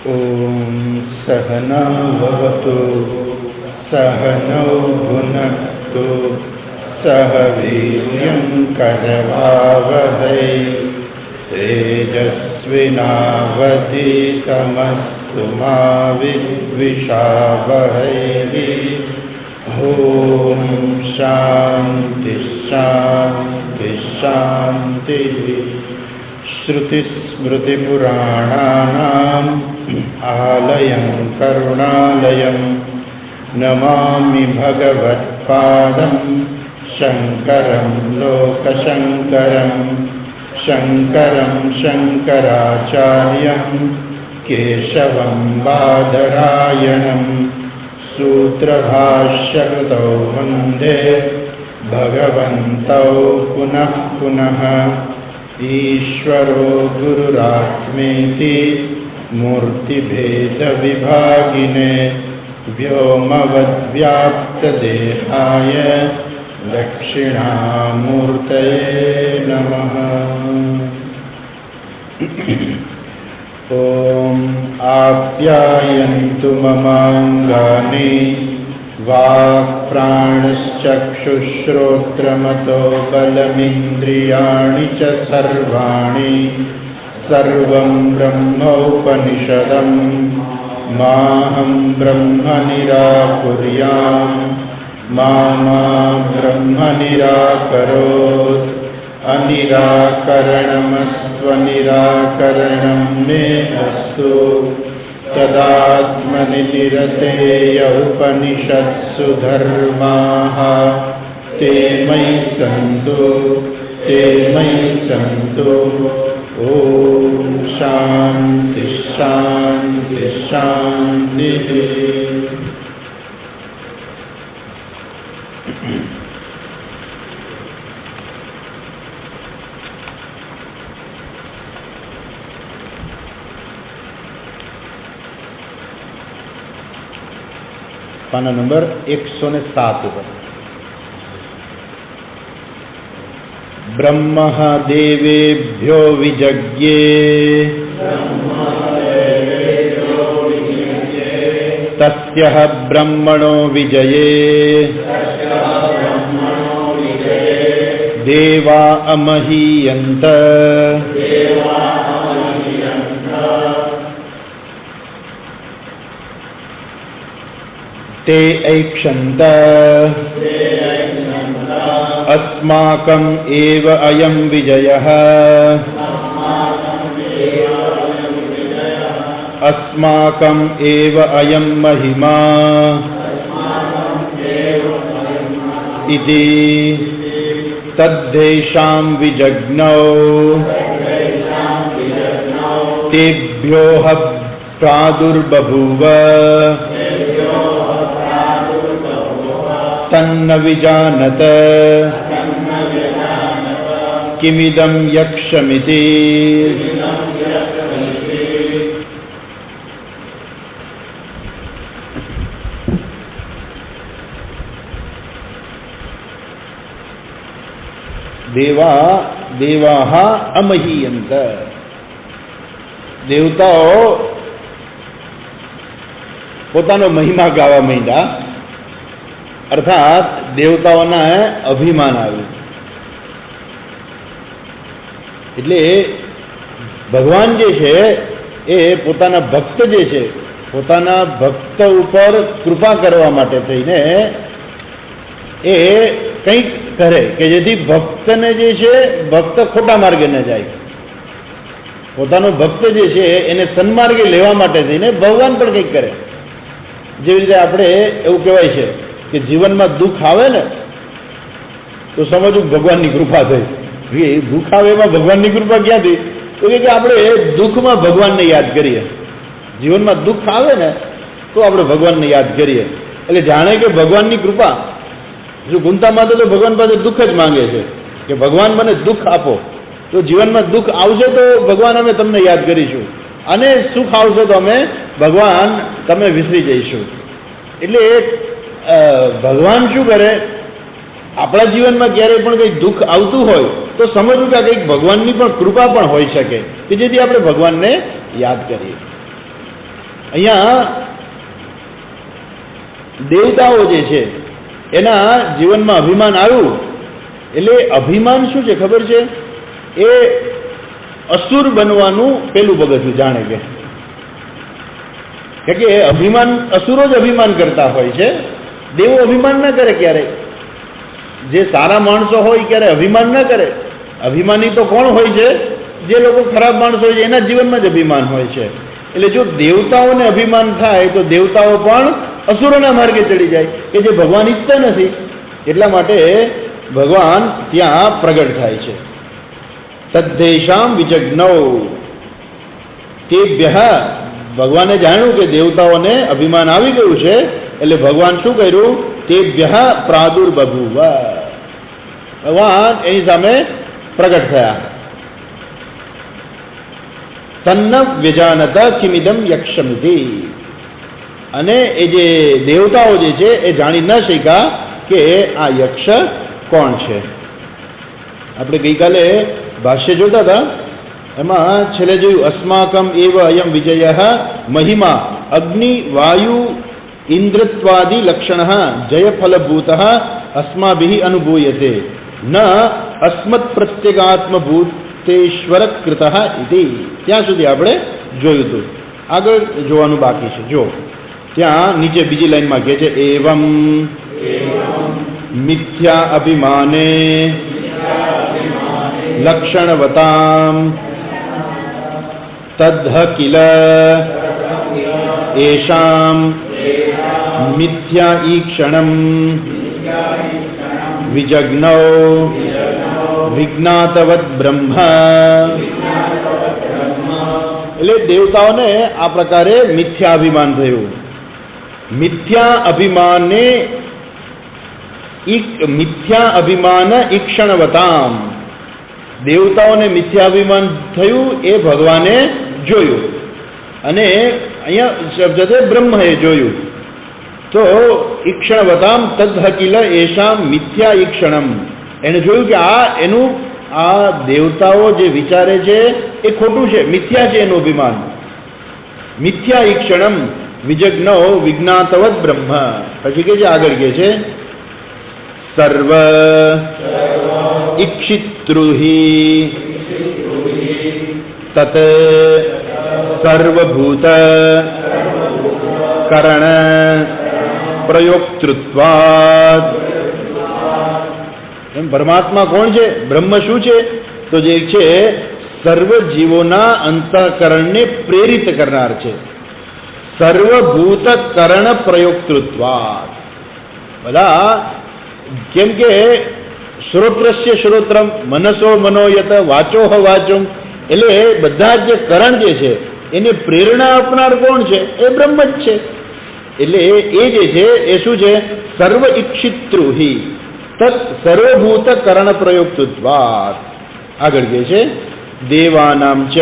ॐ सहना भवतु सहनौ भुनक्तु सह वीर्यं करवावहै तेजस्विनावधीतमस्तु मा विद्विषावहै। ॐ शान्ति शान्ति शान्तिः। श्रुतिस्मृतिपुराणानाम् आलयं करुणालयं नमामि भगवत्पादं शङ्करं लोकशङ्करं। शङ्करं शङ्कराचार्यं केशवं बादरायणं सूत्रभाष्यकृतौ वन्दे भगवन्तौ पुनः पुनः। ईश्वरो गुरुरात्मेति मूर्तिभेदविभागिने व्योमवद्व्याप्तदेहाय दक्षिणामूर्तये नमः। ॐ आप्यायन्तु ममाङ्गानि वाक्प्राणश्चक्षुश्रोत्रमतो बलमिन्द्रियाणि च सर्वाणि। सर्वं ब्रह्मोपनिषदं माहं ब्रह्म निराकुर्याम् मा ब्रह्म निराकरोत्। अनिराकरणमस्त्वनिराकरणं मे अस्तु। तदात्मनिरतेय उपनिषत्सु धर्माः ते मयि सन्तु। ॐ शान्ति शान्ति शान्तिः। पाना नंबर 107 पर ब्रह्म देवेभ्यो विजज्ञे तस्यः ब्रह्मणो विजये देवा अमहीयन्त। ते ऐक्षन्त अस्माकम् एव अयं विजयः। अस्माकम् एव अयं महिमा इति तद्धेषां विजज्ञौ तेभ्योः प्रादुर्बभूव तन्न विजानत किमिदं यक्षमिति। देवाः अमहीयन्त। देवताओ પોતાનો મહિમા ગાવા માંડ્યા, અર્થાત દેવતાઓના અભિમાન આવ્યું. એટલે ભગવાન જે છે એ પોતાના ભક્ત જે છે, પોતાના ભક્ત ઉપર કૃપા કરવા માટે થઈને એ કંઈક કરે કે જેથી ભક્તને જે છે ભક્ત ખોટા માર્ગે ન જાય. પોતાનો ભક્ત જે છે એને સન્માર્ગે લેવા માટે થઈને ભગવાન પણ કંઈક કરે. જેવી રીતે આપણે એવું કહેવાય છે કે જીવનમાં દુઃખ આવે ને તો સમજવું ભગવાનની કૃપા થઈ. દુઃખ આવે એમાં ભગવાનની કૃપા ક્યાંથી? તો કે આપણે દુઃખમાં ભગવાનને યાદ કરીએ. જીવનમાં દુઃખ આવે ને તો આપણે ભગવાનને યાદ કરીએ. એટલે જાણે કે ભગવાનની કૃપા. જો ગુંતામાં તો ભગવાન પાસે દુઃખ જ માંગે છે કે ભગવાન મને દુઃખ આપો. તો જીવનમાં દુઃખ આવશે તો ભગવાન અમે તમને યાદ કરીશું, અને સુખ આવશે તો અમે ભગવાન તમે વિસરી જઈશું. એટલે ભગવાન શું કરે, આપણા જીવનમાં ક્યારેય પણ કંઈક દુઃખ આવતું હોય તો સમજવું કે કંઈક ભગવાનની પણ કૃપા પણ હોઈ શકે કે જેથી આપણે ભગવાનને યાદ કરીએ. અહીંયા દેવતાઓ જે છે એના જીવનમાં અભિમાન આવ્યું એટલે અભિમાન શું છે ખબર છે? એ અસુર બનવાનું પેલું પગથિયું જાણે કે અભિમાન, અસુરો જ અભિમાન કરતા હોય છે, દેવો અભિમાન ના કરે ક્યારેય. જે સારા માણસો હોય ક્યારે અભિમાન ના કરે. અભિમાની તો કોણ હોય છે? જે લોકો ખરાબ માણસો હોય છે એના જીવનમાં જ અભિમાન હોય છે. એટલે જો દેવતાઓને અભિમાન થાય તો દેવતાઓ પણ અસુરોના માર્ગે ચડી જાય, કે જે ભગવાન ઈચ્છતા નથી. એટલા માટે ભગવાન ત્યાં પ્રગટ થાય છે. તદ્દેશામ વિજ્ઞૌ, તેભ્ય, ભગવાને જાણ્યું કે દેવતાઓને અભિમાન આવી ગયું છે, એટલે ભગવાન શું કર્યું? તેભ્ય પ્રાદુર્બભૂવ, ભગવાન એની સામે પ્રગટ થયા. તન્ન વ્યજાનત કિમિદમ યક્ષમિતિ, અને એ જે દેવતાઓ જે છે એ જાણી ન શક્યા કે આ યક્ષ કોણ છે. આપણે ગઈકાલે ભાષ્ય જોતા હતા, એમાં છેલ્લે જોયું અસ્માકમ એવ અયમ વિજય મહિમા અગ્નિ વાયુ ઇન્દ્રત્વાદિ લક્ષણ જય ફલભૂત અસ્માભિ અનુભૂયતે ન અસ્મત પ્રત્યેગાત્મભૂતેશ્વર કૃત ઇતિ. ત્યાં સુધી આપણે જોયું હતું. આગળ જોવાનું બાકી છે. જો ત્યાં નીચે બીજી લાઈનમાં કહે છે એવમ મિથ્યા અભિમાને લક્ષણવતામ તદ્ધ કિલ એષામ મિથ્યા ઈક્ષણમ વિજગ્નૌ વિજ્ઞાતવત બ્રહ્મ. એટલે દેવતાઓને આ પ્રકારે મિથ્યાભિમાન થયું. મિથ્યા અભિમાન ઈક્ષણવતામ, દેવતાઓને મિથ્યાભિમાન થયું એ ભગવાને જોયું, અને અહીંયા શબ્દ છે બ્રહ્મએ જોયું. તો ઈક્ષણવતામ તદ્હકિલ એષામ મિથ્યા ઈક્ષણમ, એને જોયું કે આ દેવતાઓ જે વિચારે છે એ ખોટું છે, મિથ્યા છે એનું અભિમાન. મિથ્યા ઈક્ષણમ વિજ્ઞો વિજ્ઞાતવત બ્રહ્મ. પછી કે છે આગળ કે છે સર્વ ઈક્ષિતૃહિ તત સર્વભૂત કરણ પ્રયોક્તૃત્વાદ. એમ પરમાત્મા કોણ છે? બ્રહ્મ શું છે? તો જે છે સર્વ જીવોના અંતઃકરણને પ્રેરિત કરનાર છે. સર્વભૂત કરણ પ્રયોક્તૃત્વાદ. બધા કેમ કે શ્રોત્રસ્ય શ્રોત્રમ મનસો મનોયત વાચોહ વાચુમ, એટલે બધા જે કરણ જે છે એને પ્રેરણા આપનાર કોણ છે? એ બ્રહ્મ જ છે. એટલે એ જે છે એ શું છે? સર્વ ઈક્ષિતૃહિ તત્ સર્વભૂત કરણ પ્રયોક્તૃત્વાદ. આગળ કે છે દેવાનામ ચ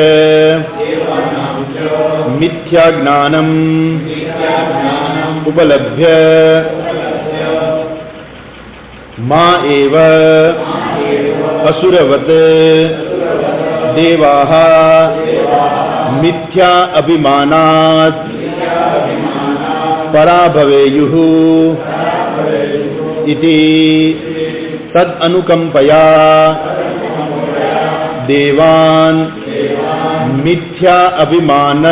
મિથ્યા જ્ઞાનમ ઉપલભ્ય મા એવ અસુરવત દેવાહ મિથ્યા અભિમાનાત પરાભવેયુઃ ઇતિ તદ અનુકંપયા દેવાન મિથ્યા અભિમાન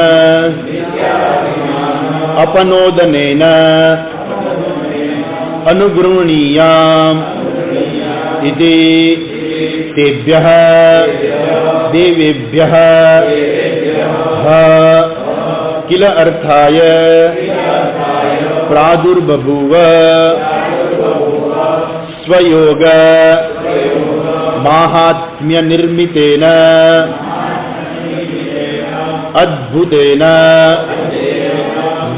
અપનોદનેન અનુગૃહણીયામ ઇતિ તેભ્યઃ દેવેભ્યઃ કિલ અર્થાય પ્રાદુર્બભૂવ સ્વયોગ માહાત્મ્ય નિર્મિતેન અદ્ભુતેન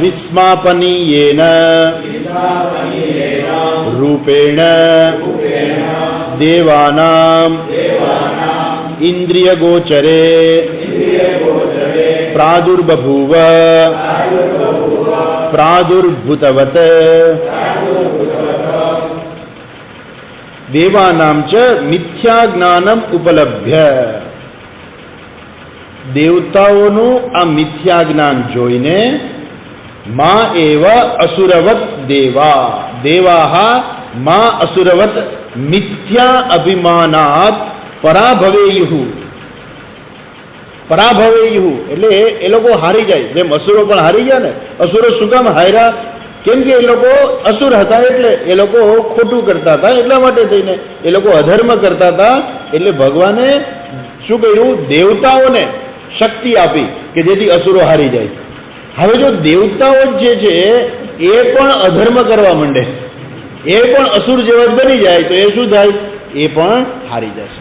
વિસ્માપનીયેન રૂપેણ દેવાનામ ઇન્દ્રિયગોચરે પ્રાદુર્બભૂવ પ્રાદુર્ભૂતવત દેવાનામ ચ મિથ્યા જ્ઞાનમ ઉપલભ્ય. દેવતાઓનું આ મિથ્યા જ્ઞાન જોઈને માં એવ અસુરવત દેવા દેવાહ માં અસુરવત મિથ્યા અભિમાનાત પરાભવેયુઃ. પરાભવેયુઃ એટલે એ લોકો હારી જાય, જેમ અસુરો પણ હારી ગયા ને. અસુરો શું કામ હાર્યા? કેમ કે એ લોકો અસુર હતા, એટલે એ લોકો ખોટું કરતા હતા, એટલા માટે થઈને એ લોકો અધર્મ કરતા હતા. એટલે ભગવાને શું કર્યું? દેવતાઓને શક્તિ આપી કે જેથી અસુરો હારી જાય. હવે જો દેવતાઓ જે છે એ પણ અધર્મ કરવા માંડે, એ પણ અસુર જેવા જ બની જાય, તો એ શું થાય? એ પણ હારી જશે.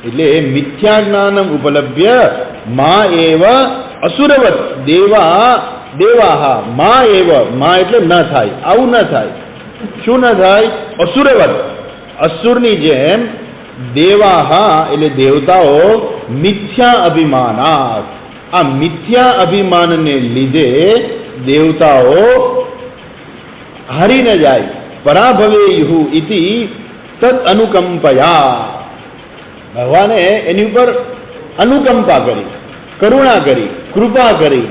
એટલે મિથ્યા જ્ઞાનમ ઉપલબ્ધ્ય મા એવ અસુરવત દેવાહ મા એવ. મા એટલે ન થાય, આવું ન થાય. શું ન થાય? અસુરવત અસુરની જેમ દેવાહ એટલે દેવતાઓ મિથ્યા અભિમાનાત આ મિથ્યા અભિમાનને લીધે દેવતાઓ હારી ન જાય. પરાભવેયુઃ ઇતિ તદ અનુકંપયા. ભગવાને એની ઉપર અનુકંપા કરી, કરુણા કરી, કૃપા કરી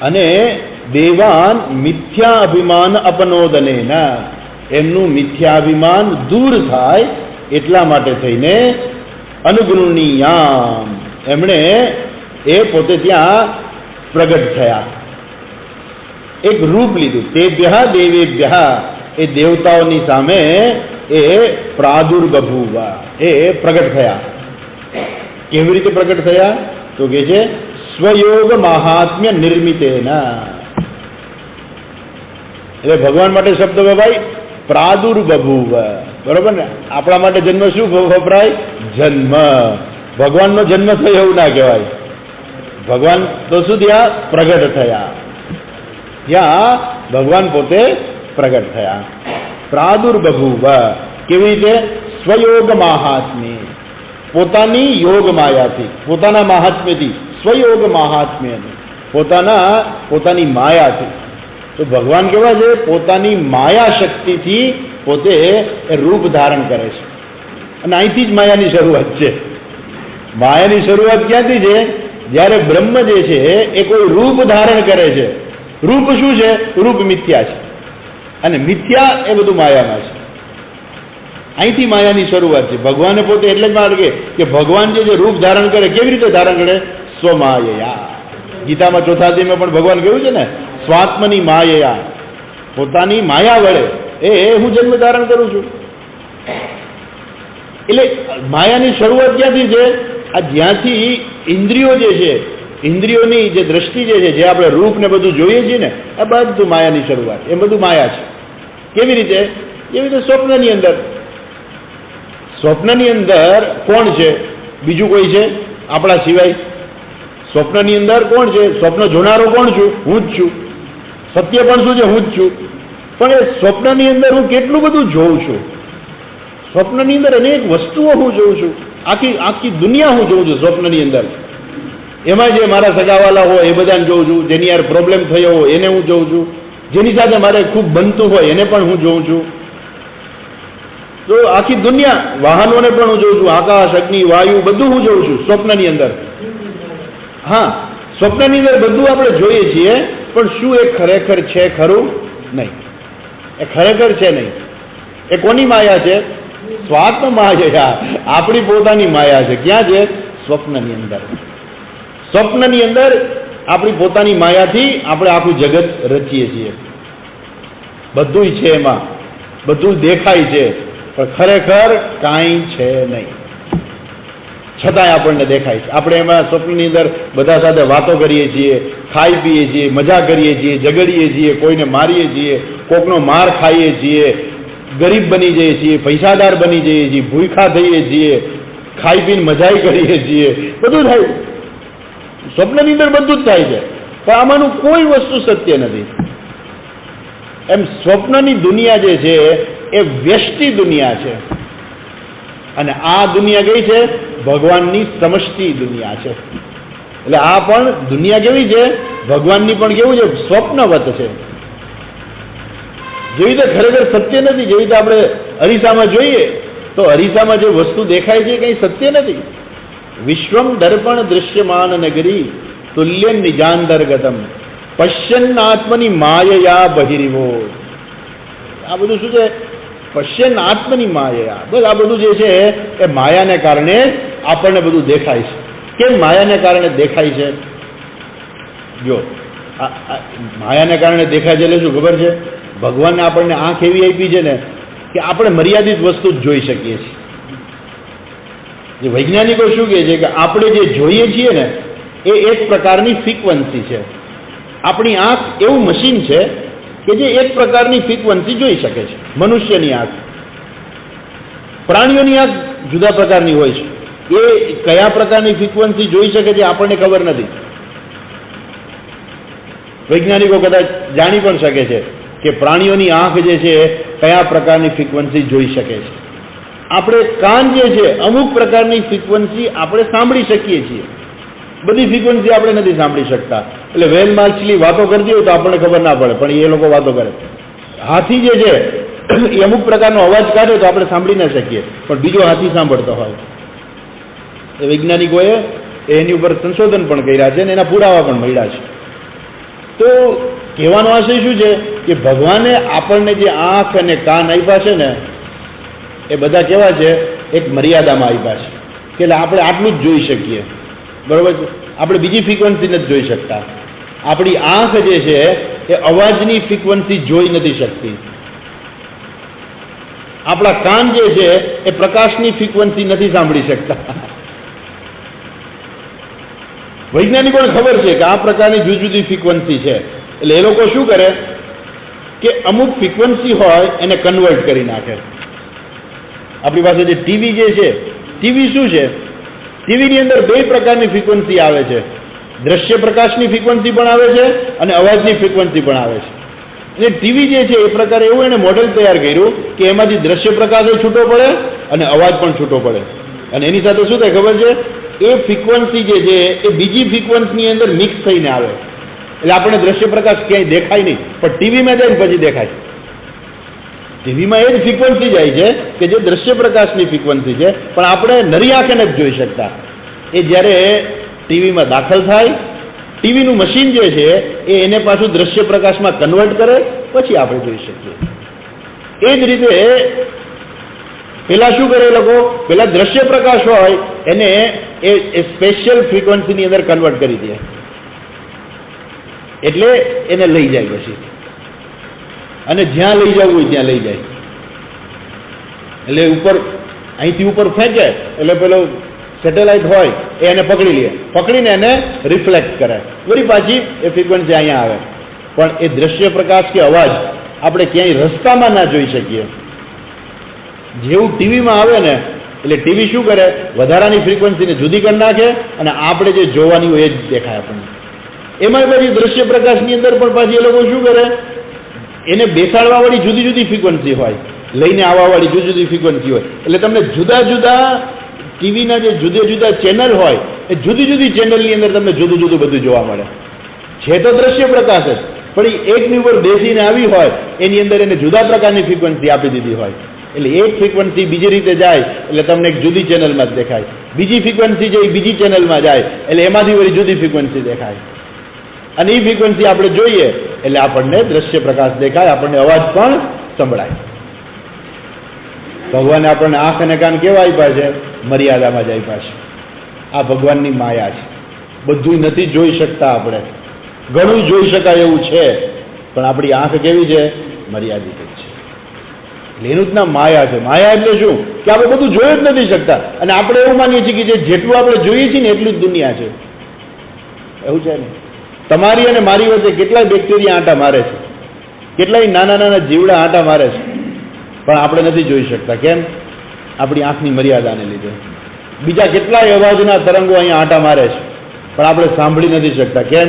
અને દેવાન મિથ્યાભિમાન અપનોદનેન એમનું મિથ્યાભિમાન દૂર થાય એટલા માટે થઈને અનુગૃહણીયામ એમણે એ પોતે ત્યાં પ્રગટ થયા, એક રૂપ લીધું. તેભ્યઃ દેવેભ્યઃ એ દેવતાઓની સામે એ પ્રાદુર્બભૂવ એ પ્રગટ થયા. કેવી રીતે પ્રગટ થયા? તો કે છે સ્વયોગ મહાત્મ્ય નિર્મિતેન. એટલે ભગવાન માટે શબ્દ વપરાય પ્રાદુર્બભૂવ, બરોબર ને? આપણા માટે જન્મ શું વપરાય? જન્મ. ભગવાનનો જન્મ થયો એવું ના કહેવાય. ભગવાન તો શું થયા? પ્રગટ થયા. ત્યાં ભગવાન પોતે પ્રગટ થયા. પ્રાદુર્બભૂવ કેવી રીતે? સ્વયોગ મહાત્મ્ય, પોતાની યોગ માયાથી, પોતાના મહાત્મ્યથી, સ્વયોગ મહાત્મ્ય પોતાની માયાથી. તો ભગવાન કેવા છે? પોતાની માયા શક્તિથી પોતે રૂપ ધારણ કરે છે. અને અહીંથી જ માયાની શરૂઆત છે. માયાની શરૂઆત ક્યાંથી છે? જ્યારે બ્રહ્મ જે છે એ કોઈ રૂપ ધારણ કરે છે. રૂપ શું છે? રૂપ મિથ્યા છે, અને મિથ્યા એ બધું માયામાં છે. અહીંથી માયાની શરૂઆત છે. ભગવાને પોતે એટલે જ માર્ગે કે ભગવાન જે રૂપ ધારણ કરે, કેવી રીતે ધારણ કરે? સ્વમાયયા. ગીતામાં ચોથા અધ્યાયમાં પણ ભગવાન કહ્યું છે ને, સ્વાત્મની માયયા, પોતાની માયા વડે એ હું જન્મ ધારણ કરું છું. એટલે માયાની શરૂઆત ક્યાંથી છે? આ જ્યાંથી ઇન્દ્રિયો જે છે, ઇન્દ્રિયોની જે દ્રષ્ટિ જે છે, જે આપણે રૂપ ને બધું જોઈએ છીએ ને, આ બધું માયાની શરૂઆત. એ બધું માયા છે. કેવી રીતે? એવી રીતે સ્વપ્નની અંદર. સ્વપ્નની અંદર કોણ છે? બીજું કોઈ છે આપણા સિવાય? સ્વપ્નની અંદર કોણ છે? સ્વપ્ન જોનારો કોણ છું? હું જ છું. સત્ય પણ શું છે? હું જ છું. પણ એ સ્વપ્નની અંદર હું કેટલું બધું જોઉં છું. સ્વપ્નની અંદર અનેક વસ્તુઓ હું જોઉં છું. આખી દુનિયા હું જોઉં છું સ્વપ્નની અંદર. એમાં જે મારા સગાવાલા હોય એ બધાને જોઉં છું. જેની યાર પ્રોબ્લેમ થયો હોય એને હું જોઉં છું. જેની સાથે મારે ખૂબ બનતું હોય એને પણ હું જોઉં છું. તો આખી દુનિયા, વાહનોને પણ હું જોઉં છું. આકાશ, અગ્નિ, વાયુ બધું હું જોઉં છું સ્વપ્નની અંદર. હા, સ્વપ્નની અંદર બધું આપણે જોઈએ છીએ, પણ શું એ ખરેખર છે? ખરું નહીં. એ ખરેખર છે નહીં. એ કોની માયા છે? સ્વાત્મ માયા, આપણી પોતાની માયા છે. ક્યાં છે? સ્વપ્નની અંદર. સ્વપ્નની અંદર આપણી પોતાની માયાથી આપણે આખું જગત રચીએ છીએ. બધું છે, એમાં બધું દેખાય છે, પણ ખરેખર કાંઈ છે નહીં. છતાંય આપણને દેખાય છે. આપણે એમાં સ્વપ્નની અંદર બધા સાથે વાતો કરીએ છીએ, ખાઈ પીએ છીએ, મજા કરીએ છીએ, ઝઘડીએ છીએ, કોઈને મારીએ છીએ, કોકનો માર ખાઈએ છીએ, ગરીબ બની જઈએ છીએ, પૈસાદાર બની જઈએ છીએ, ભૂખા થઈએ છીએ, ખાઈ પીને મજાઈ કરીએ છીએ, બધું થાય. સ્વપ્નની અંદર બધું જ થાય છે, પણ આમાંનું કોઈ વસ્તુ સત્ય નથી. એમ સ્વપ્નની દુનિયા જે છે એ વ્યષ્ટિ દુનિયા છે, અને આ દુનિયા કઈ છે? ભગવાનની સમષ્ટિ દુનિયા છે. એટલે આ પણ દુનિયા કેવી છે? ભગવાનની પણ કેવું છે? સ્વપ્નવત છે. જેવી રીતે ખરેખર સત્ય નથી. જેવી રીતે આપણે અરીસામાં જોઈએ તો અરીસામાં જે વસ્તુ દેખાય છે કંઈ સત્ય નથી. વિશ્વમ દર્પણ દૃશ્યમાન નગરી તુલ્ય નિજાંતર્ગતમ પશ્યન્નાત્મની માયયા બહિરીવો. આ બધું શું છે? પશ્યન્નાત્મની માયયા. બસ આ બધું જે છે એ માયાને કારણે આપણને બધું દેખાય છે. કેમ માયાને કારણે દેખાય છે? જો માયાને કારણે દેખાય છે એટલે શું ખબર છે? ભગવાનને આપણને આંખ એવી આપી છે ને કે આપણે મર્યાદિત વસ્તુ જ જોઈ શકીએ છીએ. જે વૈજ્ઞાનિકો શું કહે છે કે આપણે જે જોઈએ છીએ ને એ એક પ્રકારની ફ્રીક્વન્સી છે. આપણી આંખ એવું મશીન છે કે જે એક પ્રકારની ફ્રીક્વન્સી જોઈ શકે છે. મનુષ્યની આંખ, પ્રાણીઓની આંખ જુદા પ્રકારની હોય છે. એ કયા પ્રકારની ફ્રીક્વન્સી જોઈ શકે છે આપણને ખબર નથી. વૈજ્ઞાનિકો કદાચ જાણી પણ શકે છે કે પ્રાણીઓની આંખ જે છે કયા પ્રકારની ફ્રીક્વન્સી જોઈ શકે છે. આપણે કાન જે છે અમુક પ્રકારની ફ્રીક્વન્સી આપણે સાંભળી શકીએ છીએ. બધી ફ્રીક્વન્સી આપણે નથી સાંભળી શકતા. એટલે વેલ માછલી વાતો કરતી હોય તો આપણને ખબર ના પડે, પણ એ લોકો વાતો કરે. હાથી જે છે એ અમુક પ્રકારનો અવાજ કાઢે તો આપણે સાંભળી ના શકીએ, પણ બીજો હાથી સાંભળતો હોય. એ વૈજ્ઞાનિકોએ એની ઉપર સંશોધન પણ કર્યા છે અને એના પુરાવા પણ મળ્યા છે. તો કહેવાનો આશય શું છે કે ભગવાને આપણને જે આંખ અને કાન આપ્યા છે ને એ બધા કેવા છે? એક મર્યાદામાં આપ્યા છે કે એટલે આપણે આટલું જ જોઈ શકીએ. બરોબર છે? આપણે બીજી ફ્રીક્વન્સી નથી જોઈ શકતા. આપણી આંખ જે છે એ અવાજની ફ્રીક્વન્સી જોઈ નથી શકતી. આપણા કાન જે છે એ પ્રકાશની ફ્રીક્વન્સી નથી સાંભળી શકતા. વૈજ્ઞાનિકોને ખબર છે કે આ પ્રકારની જુદી જુદી ફ્રીક્વન્સી છે. એટલે એ લોકો શું કરે કે અમુક ફ્રીક્વન્સી હોય એને કન્વર્ટ કરી નાખે. આપણી પાસે જે ટીવી જે છે, ટીવી શું છે? ટીવીની અંદર બે પ્રકારની ફ્રીક્વન્સી આવે છે. દ્રશ્ય પ્રકાશની ફ્રીક્વન્સી પણ આવે છે અને અવાજની ફ્રીક્વન્સી પણ આવે છે. અને ટીવી જે છે એ પ્રકારે એવું એને મોડેલ તૈયાર કર્યું કે એમાંથી દ્રશ્ય પ્રકાશ છૂટો પડે અને અવાજ પણ છૂટો પડે. અને એની સાથે શું થાય ખબર છે? એ ફ્રીક્વન્સી જે છે એ બીજી ફ્રીક્વન્સીની અંદર મિક્સ થઈને આવે. એટલે આપણે દ્રશ્ય પ્રકાશ ક્યાંય દેખાય નહીં, પણ ટીવીમાં જાય ને પછી દેખાય. ટીવીમાં એ જ ફ્રીક્વન્સી જાય છે કે જે દ્રશ્ય પ્રકાશની ફ્રીક્વન્સી છે, પણ આપણે નરી આંખે નથી જોઈ શકતા. એ જ્યારે ટીવીમાં દાખલ થાય, ટીવીનું મશીન જે છે એ એને પાછું દ્રશ્ય પ્રકાશમાં કન્વર્ટ કરે, પછી આપણે જોઈ શકીએ. એ જ રીતે પેલા શું કરે લોકો? પેલા દ્રશ્ય પ્રકાશ હોય એને એ સ્પેશિયલ ફ્રીક્વન્સીની અંદર કન્વર્ટ કરી દે, એટલે એને લઈ જાય પછી, અને જ્યાં લઈ જવું હોય ત્યાં લઈ જાય. એટલે ઉપર અહીંથી ઉપર ફેંકે એટલે પેલો સેટેલાઇટ હોય એ એને પકડી લે, પકડીને એને રિફ્લેક્ટ કરે, વળી પાછી એ ફ્રીક્વન્સી અહીંયા આવે. પણ એ દ્રશ્ય પ્રકાશ કે અવાજ આપણે ક્યાંય રસ્તામાં ના જોઈ શકીએ. જેવું ટીવીમાં આવે ને એટલે ટીવી શું કરે? વધારાની ફ્રીક્વન્સીને જુદી કરી નાખે અને આપણે જે જોવાની હોય એ જ દેખાય આપણને. એમાં પછી દ્રશ્ય પ્રકાશની અંદર પણ પાછી એ લોકો શું કરે? એને બેસાડવા વાળી જુદી જુદી ફ્રીક્વન્સી હોય, લઈને આવવા વાળી જુદી જુદી ફ્રીક્વન્સી હોય. એટલે તમને જુદા જુદા ટીવીના જે જુદા જુદા ચેનલ હોય એ જુદી જુદી ચેનલની અંદર તમને જુદું જુદું બધું જોવા મળે. છે તો દ્રશ્ય પ્રકાશ જ, પણ એ એકની ઉપર બેસીને આવી હોય એની અંદર એને જુદા પ્રકારની ફ્રીક્વન્સી આપી દીધી હોય. એટલે એક ફ્રીક્વન્સી બીજી રીતે જાય એટલે તમને એક જુદી ચેનલમાં જ દેખાય. બીજી ફ્રીક્વન્સી જે બીજી ચેનલમાં જાય એટલે એમાંથી વળી જુદી ફ્રીક્વન્સી દેખાય. અને એ ફ્રીક્વન્સી આપણે જોઈએ એટલે આપણને દ્રશ્ય પ્રકાશ દેખાય, આપણને અવાજ પણ સંભળાય. ભગવાને આપણને આંખ અને કાન કેવા આપ્યા છે? મર્યાદામાં જ આપ્યા છે. આ ભગવાનની માયા છે. બધું નથી જોઈ શકતા આપણે, ઘણું જોઈ શકાય એવું છે, પણ આપણી આંખ કેવી છે? મર્યાદિત છે. એનું જ નામ માયા છે. માયા એટલે શું? કે આપણે બધું જોઈ જ નથી શકતા, અને આપણે એવું માનીએ છીએ કે જેટલું આપણે જોઈએ છીએ ને એટલું જ દુનિયા છે. એવું છે ને? તમારી અને મારી વચ્ચે કેટલાય બેક્ટેરિયા આંટા મારે છે, કેટલાય નાના નાના જીવડા આંટા મારે છે, પણ આપણે નથી જોઈ શકતા. કેમ? આપણી આંખની મર્યાદાને લીધે. બીજા કેટલાય અવાજના તરંગો અહીંયા આંટા મારે છે, પણ આપણે સાંભળી નથી શકતા. કેમ?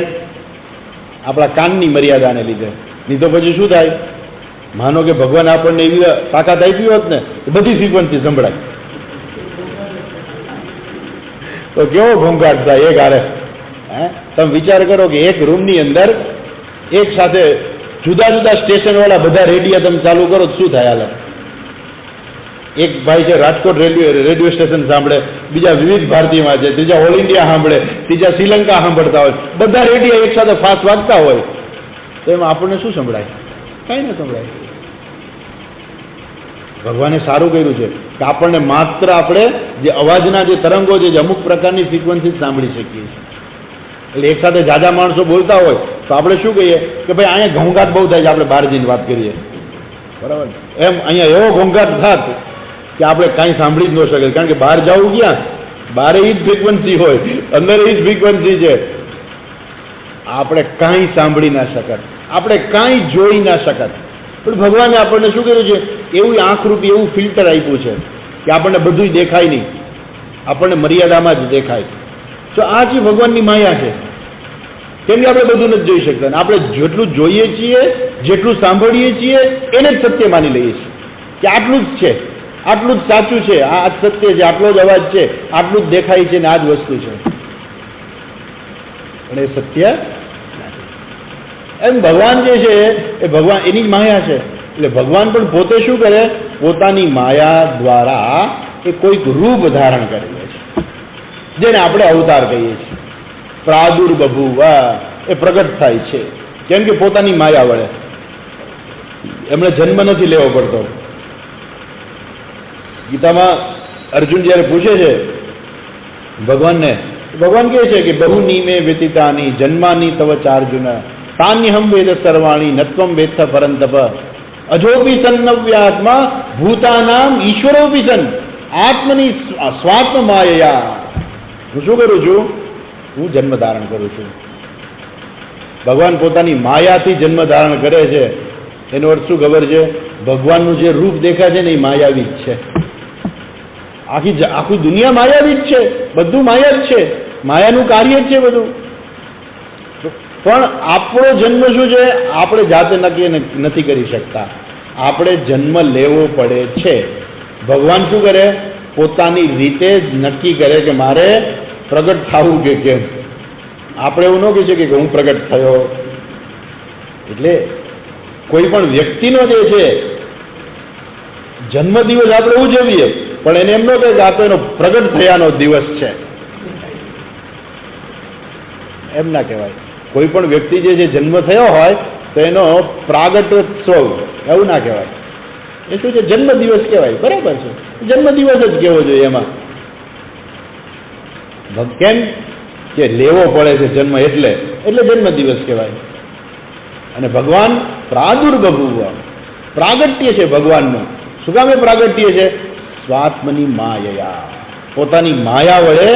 આપણા કાનની મર્યાદાને લીધે. નહીં તો પછી શું થાય? માનો કે ભગવાન આપણને એવી તાકાત આપી હોત ને બધી ફ્રીક્વન્સી સંભળાય તો કેવો ઘોંઘાટ થાય એક હારે. તમે વિચાર કરો કે એક રૂમની અંદર એક સાથે જુદા જુદા સ્ટેશન વાળા બધા રેડિયો તમે ચાલુ કરો તો શું થાય? હાલ એક ભાઈ છે રાજકોટ રેડિયો સ્ટેશન સાંભળે, બીજા વિવિધ ભારતીમાં છે, ત્રીજા ઓલ ઇન્ડિયા સાંભળે, ત્રીજા શ્રીલંકા સાંભળતા હોય, બધા રેડિયો એક સાથે ફાસ્ટ વાગતા હોય, તો એમાં આપણને શું સંભળાય? કાંઈ ન સંભળાય. ભગવાને સારું કર્યું છે કે આપણને માત્ર આપણે જે અવાજના જે તરંગો છે, જે અમુક પ્રકારની ફ્રીક્વન્સી સાંભળી શકીએ છીએ. એટલે એક સાથે જાજા માણસો બોલતા હોય તો આપણે શું કહીએ કે ભાઈ અહીંયા ઘોંઘાટ બહુ થાય છે, આપણે બહાર જઈને વાત કરીએ, બરાબર? એમ અહીંયા એવો ઘોંઘાટ થાત કે આપણે કાંઈ સાંભળી જ ન શકીએ, કારણ કે બહાર જવું ક્યાં? બહાર એ જ ફ્રીક્વન્સી હોય, અંદર એ જ ફ્રીક્વન્સી છે. આપણે કાંઈ સાંભળી ના શકત, આપણે કાંઈ જોઈ ના શકત. પણ ભગવાને આપણને શું કર્યું છે? એવું આંખરૂપી એવું ફિલ્ટર આપ્યું છે કે આપણને બધું દેખાય નહીં, આપણને મર્યાદામાં જ દેખાય. તો આ જે ભગવાનની માયા છે, કેમ કે આપણે બધું નથી જોઈ શકતા. આપણે જેટલું જોઈએ છીએ, જેટલું સાંભળીએ છીએ, એને જ સત્ય માની લઈએ છીએ કે આટલું જ છે, આટલું જ સાચું છે, આ જ સત્ય છે, આટલો જ અવાજ છે, આટલું જ દેખાય છે, ને આ જ વસ્તુ છે. પણ એ સત્ય એમ ભગવાન જે છે એ ભગવાન એની જ માયા છે. એટલે ભગવાન પણ પોતે શું કરે? પોતાની માયા દ્વારા એ કોઈક રૂપ ધારણ કરે છે, જેને આપણે અવતાર કહીએ છીએ. પ્રાદુર્બભુવ એ પ્રગટ થાય છે. કેમ કે પોતાની માયા વડે એમણે જન્મ નથી લેવો પડતો. ગીતામાં અર્જુન જ્યારે પૂછે છે ભગવાનને, ભગવાન કહે છે કે બહુની મે વ્યતીતાની જન્માની તવ ચાર્જુન તાન્યહમ વેદ સર્વાણી નત્વમ વેત્થ પરંતપ અજોપી સન્નવ્યાત્મા ભૂતાનામ ઈશ્વરોપી સન આત્મની સ્વાત્મ માયા. હું શું કરું છું? હું જન્મ ધારણ કરું છું. ભગવાન પોતાની માયાથી જન્મ ધારણ કરે છે. એનો અર્થ શું ખબર છે? ભગવાનનું જે રૂપ દેખાય છે ને એ માયાવી જ છે. આખી દુનિયા માયાવી જ છે, બધું માયા જ છે, માયાનું કાર્ય જ છે બધું. પણ આપણો જન્મ શું છે? આપણે જાતે નક્કી નથી કરી શકતા, આપણે જન્મ લેવો પડે છે. ભગવાન શું કરે? પોતાની રીતે જ નક્કી કરે કે મારે પ્રગટ થવું કે કેમ. આપણે એવું ન કહી શકીએ કે હું પ્રગટ થયો. એટલે કોઈ પણ વ્યક્તિનો જે છે જન્મદિવસ આપણે ઉજવીએ, પણ એને એમ ન કહે કે આ તો એનો પ્રગટ થયાનો દિવસ છે, એમ ના કહેવાય. કોઈ પણ વ્યક્તિ જે જન્મ થયો હોય તો એનો પ્રાગટ્યોત્સવ એવું ના કહેવાય. એ શું છે? જન્મદિવસ કહેવાય. બરાબર છે, જન્મદિવસ જ કહેવો જોઈએ. એમાં કેમ કે લેવો પડે છે જન્મ, એટલે જન્મદિવસ કહેવાય. અને ભગવાન પ્રાદુર્બભુવ પ્રાગટ્ય છે ભગવાનનું. શું કામ એ પ્રાગટ્ય છે? સ્વાત્મની માયા, પોતાની માયા વડે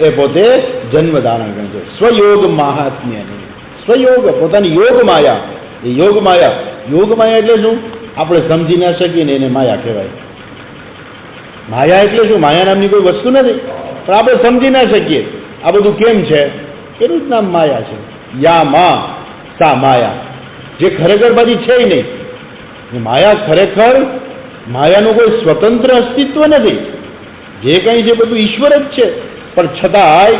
એ પોતે જન્મ ધારણ કરે છે. સ્વયોગ મહાત્મ્યની, સ્વયોગ પોતાની યોગ માયા. એ યોગ માયા એટલે શું? આપણે સમજી ના શકીએ ને એને માયા કહેવાય. માયા એટલે શું? માયા નામની કોઈ વસ્તુ નથી, પણ આપણે સમજી ના શકીએ આ બધું કેમ છે, એનું જ નામ માયા છે. યા મા સા માયા, જે ખરેખર બધી છે નહીં. માયા ખરેખર, માયાનું કોઈ સ્વતંત્ર અસ્તિત્વ નથી. જે કંઈ છે બધું ઈશ્વર જ છે. પણ છતાંય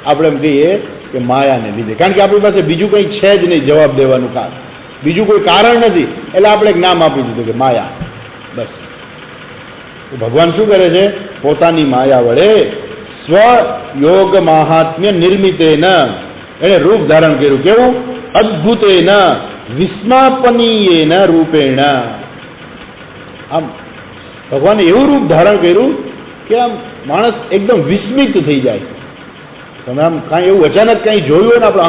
આપણે એમ કહીએ કે માયાને લીધે, કારણ કે આપણી પાસે બીજું કંઈ છે જ નહીં જવાબ દેવાનું કારણ, બીજું કોઈ કારણ નથી, એટલે આપણે એક નામ આપી દીધું કે માયા. બસ. ભગવાન શું કરે છે? પોતાની માયા વડે સ્વયોગ મહાત્મ્ય નિર્મિતેન એને રૂપ ધારણ કર્યું. કેવું? અદ્ભુતેન વિસ્માપનીયેન રૂપેણ. આમ ભગવાને એવું રૂપ ધારણ કર્યું કે આમ માણસ એકદમ વિસ્મિત થઈ જાય. તમે આમ કાંઈ એવું અચાનક કાંઈ જોયું હોય ને આપણે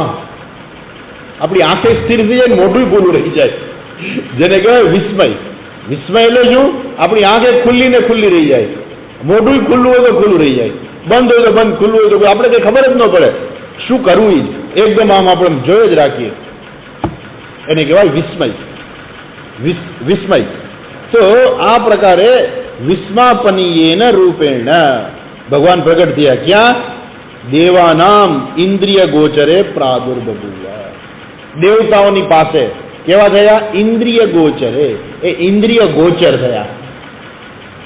આપણી આંખે સ્થિર થઈ જાય, મોઢું ખુલ્લું રહી જાય, જેને કહેવાય વિસ્મય. વિસ્મય એટલે શું? આપણી આંખે ખુલ્લી ને ખુલ્લી રહી જાય, મોઢું ખુલ્લું હોય તો ખુલ્લું રહી જાય, બંધ હોય તો બંધ, ખુલ્લું હોય તો આપણે કંઈ ખબર જ ન પડે શું કરવું. એકદમ આમ આપણે જોઈ જ રાખીએ, એને કહેવાય વિસ્મય. વિસ્મય. તો આ પ્રકારે વિસ્માપનીયેન રૂપેણ ભગવાન પ્રગટ થયા. ક્યાં? દેવાનામ ઇન્દ્રિય ગોચરે પ્રાદુર્બભુવ. દેવતાઓની પાસે કેવા થયા? ઇન્દ્રિય ગોચરે. એ ઇન્દ્રિય ગોચર થયા.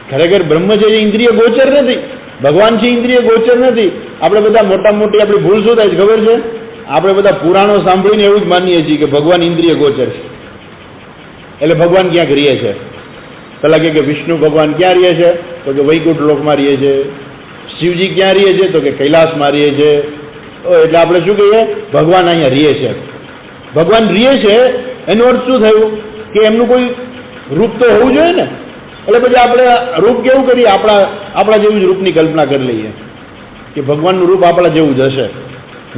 ખરેખર બ્રહ્મ છે એ ઇન્દ્રિય ગોચર નથી, ભગવાન છે ઇન્દ્રિય ગોચર નથી. આપણે બધા મોટી આપણી ભૂલ શું થાય છે ખબર છે? આપણે બધા પુરાણો સાંભળીને એવું જ માનીએ છીએ કે ભગવાન ઇન્દ્રિય ગોચર છે, એટલે ભગવાન ક્યાંક રહે છે. પેલા કે વિષ્ણુ ભગવાન ક્યાં રહે છે? તો કે વૈકુંઠ લોકમાં રહે છે. શિવજી ક્યાં રહે છે? તો કે કૈલાસમાં રહે છે. એટલે આપણે શું કહીએ? ભગવાન અહીંયા રહે છે. ભગવાન રીએ છે એનો અર્થ શું થયું કે એમનું કોઈ રૂપ તો હોવું જોઈએ ને. એટલે પછી આપણે રૂપ કેવું કરીએ, આપણા જેવું જ રૂપની કલ્પના કરી લઈએ કે ભગવાનનું રૂપ આપણા જેવું જ હશે,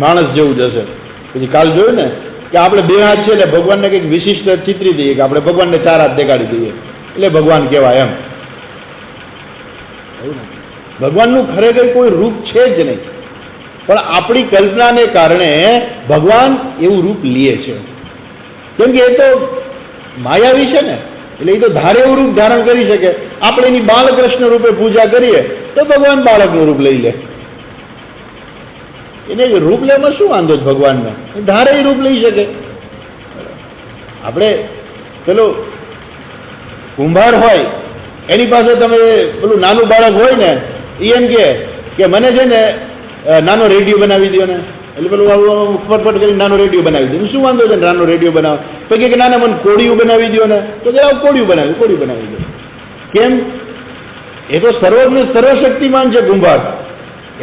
માણસ જેવું જ હશે. પછી કાલ જોયું ને કે આપણે 2 હાથ છે એટલે ભગવાનને કંઈક વિશિષ્ટ ચિત્રી દઈએ કે આપણે ભગવાનને 4 હાથ દેખાડી દઈએ એટલે ભગવાન કહેવાય એમ. ભગવાનનું ખરેખર કોઈ રૂપ છે જ નહીં, પણ આપણી કલ્પનાને કારણે ભગવાન એવું રૂપ લે છે. કેમ કે એ તો માયાવી છે ને, એટલે એ તો ધારે એવું રૂપ ધારણ કરી શકે. આપણે એની બાળકૃષ્ણ રૂપે પૂજા કરીએ તો ભગવાન બાળકનું રૂપ લઈ લે. એને રૂપ લેવામાં શું વાંધો છે ભગવાનને? ધારે એ રૂપ લઈ શકે. આપણે પેલો કુંભાર હોય એની પાસે તમે પેલું નાનું બાળક હોય ને એ એમ કે મને છે ને નાનો રેડિયો બનાવી દો ને, એટલે પેલું ફટફટ કરી નાનો રેડિયો બનાવી દો. શું વાંધો છે નાનો રેડિયો બનાવો? પછી કે નાના મને કોડિયું બનાવી દો ને, તો જરા કોડિયું બનાવી દો. કેમ? એ તો સર્વજ્ઞ સર્વશક્તિમાન છે કુંભાર,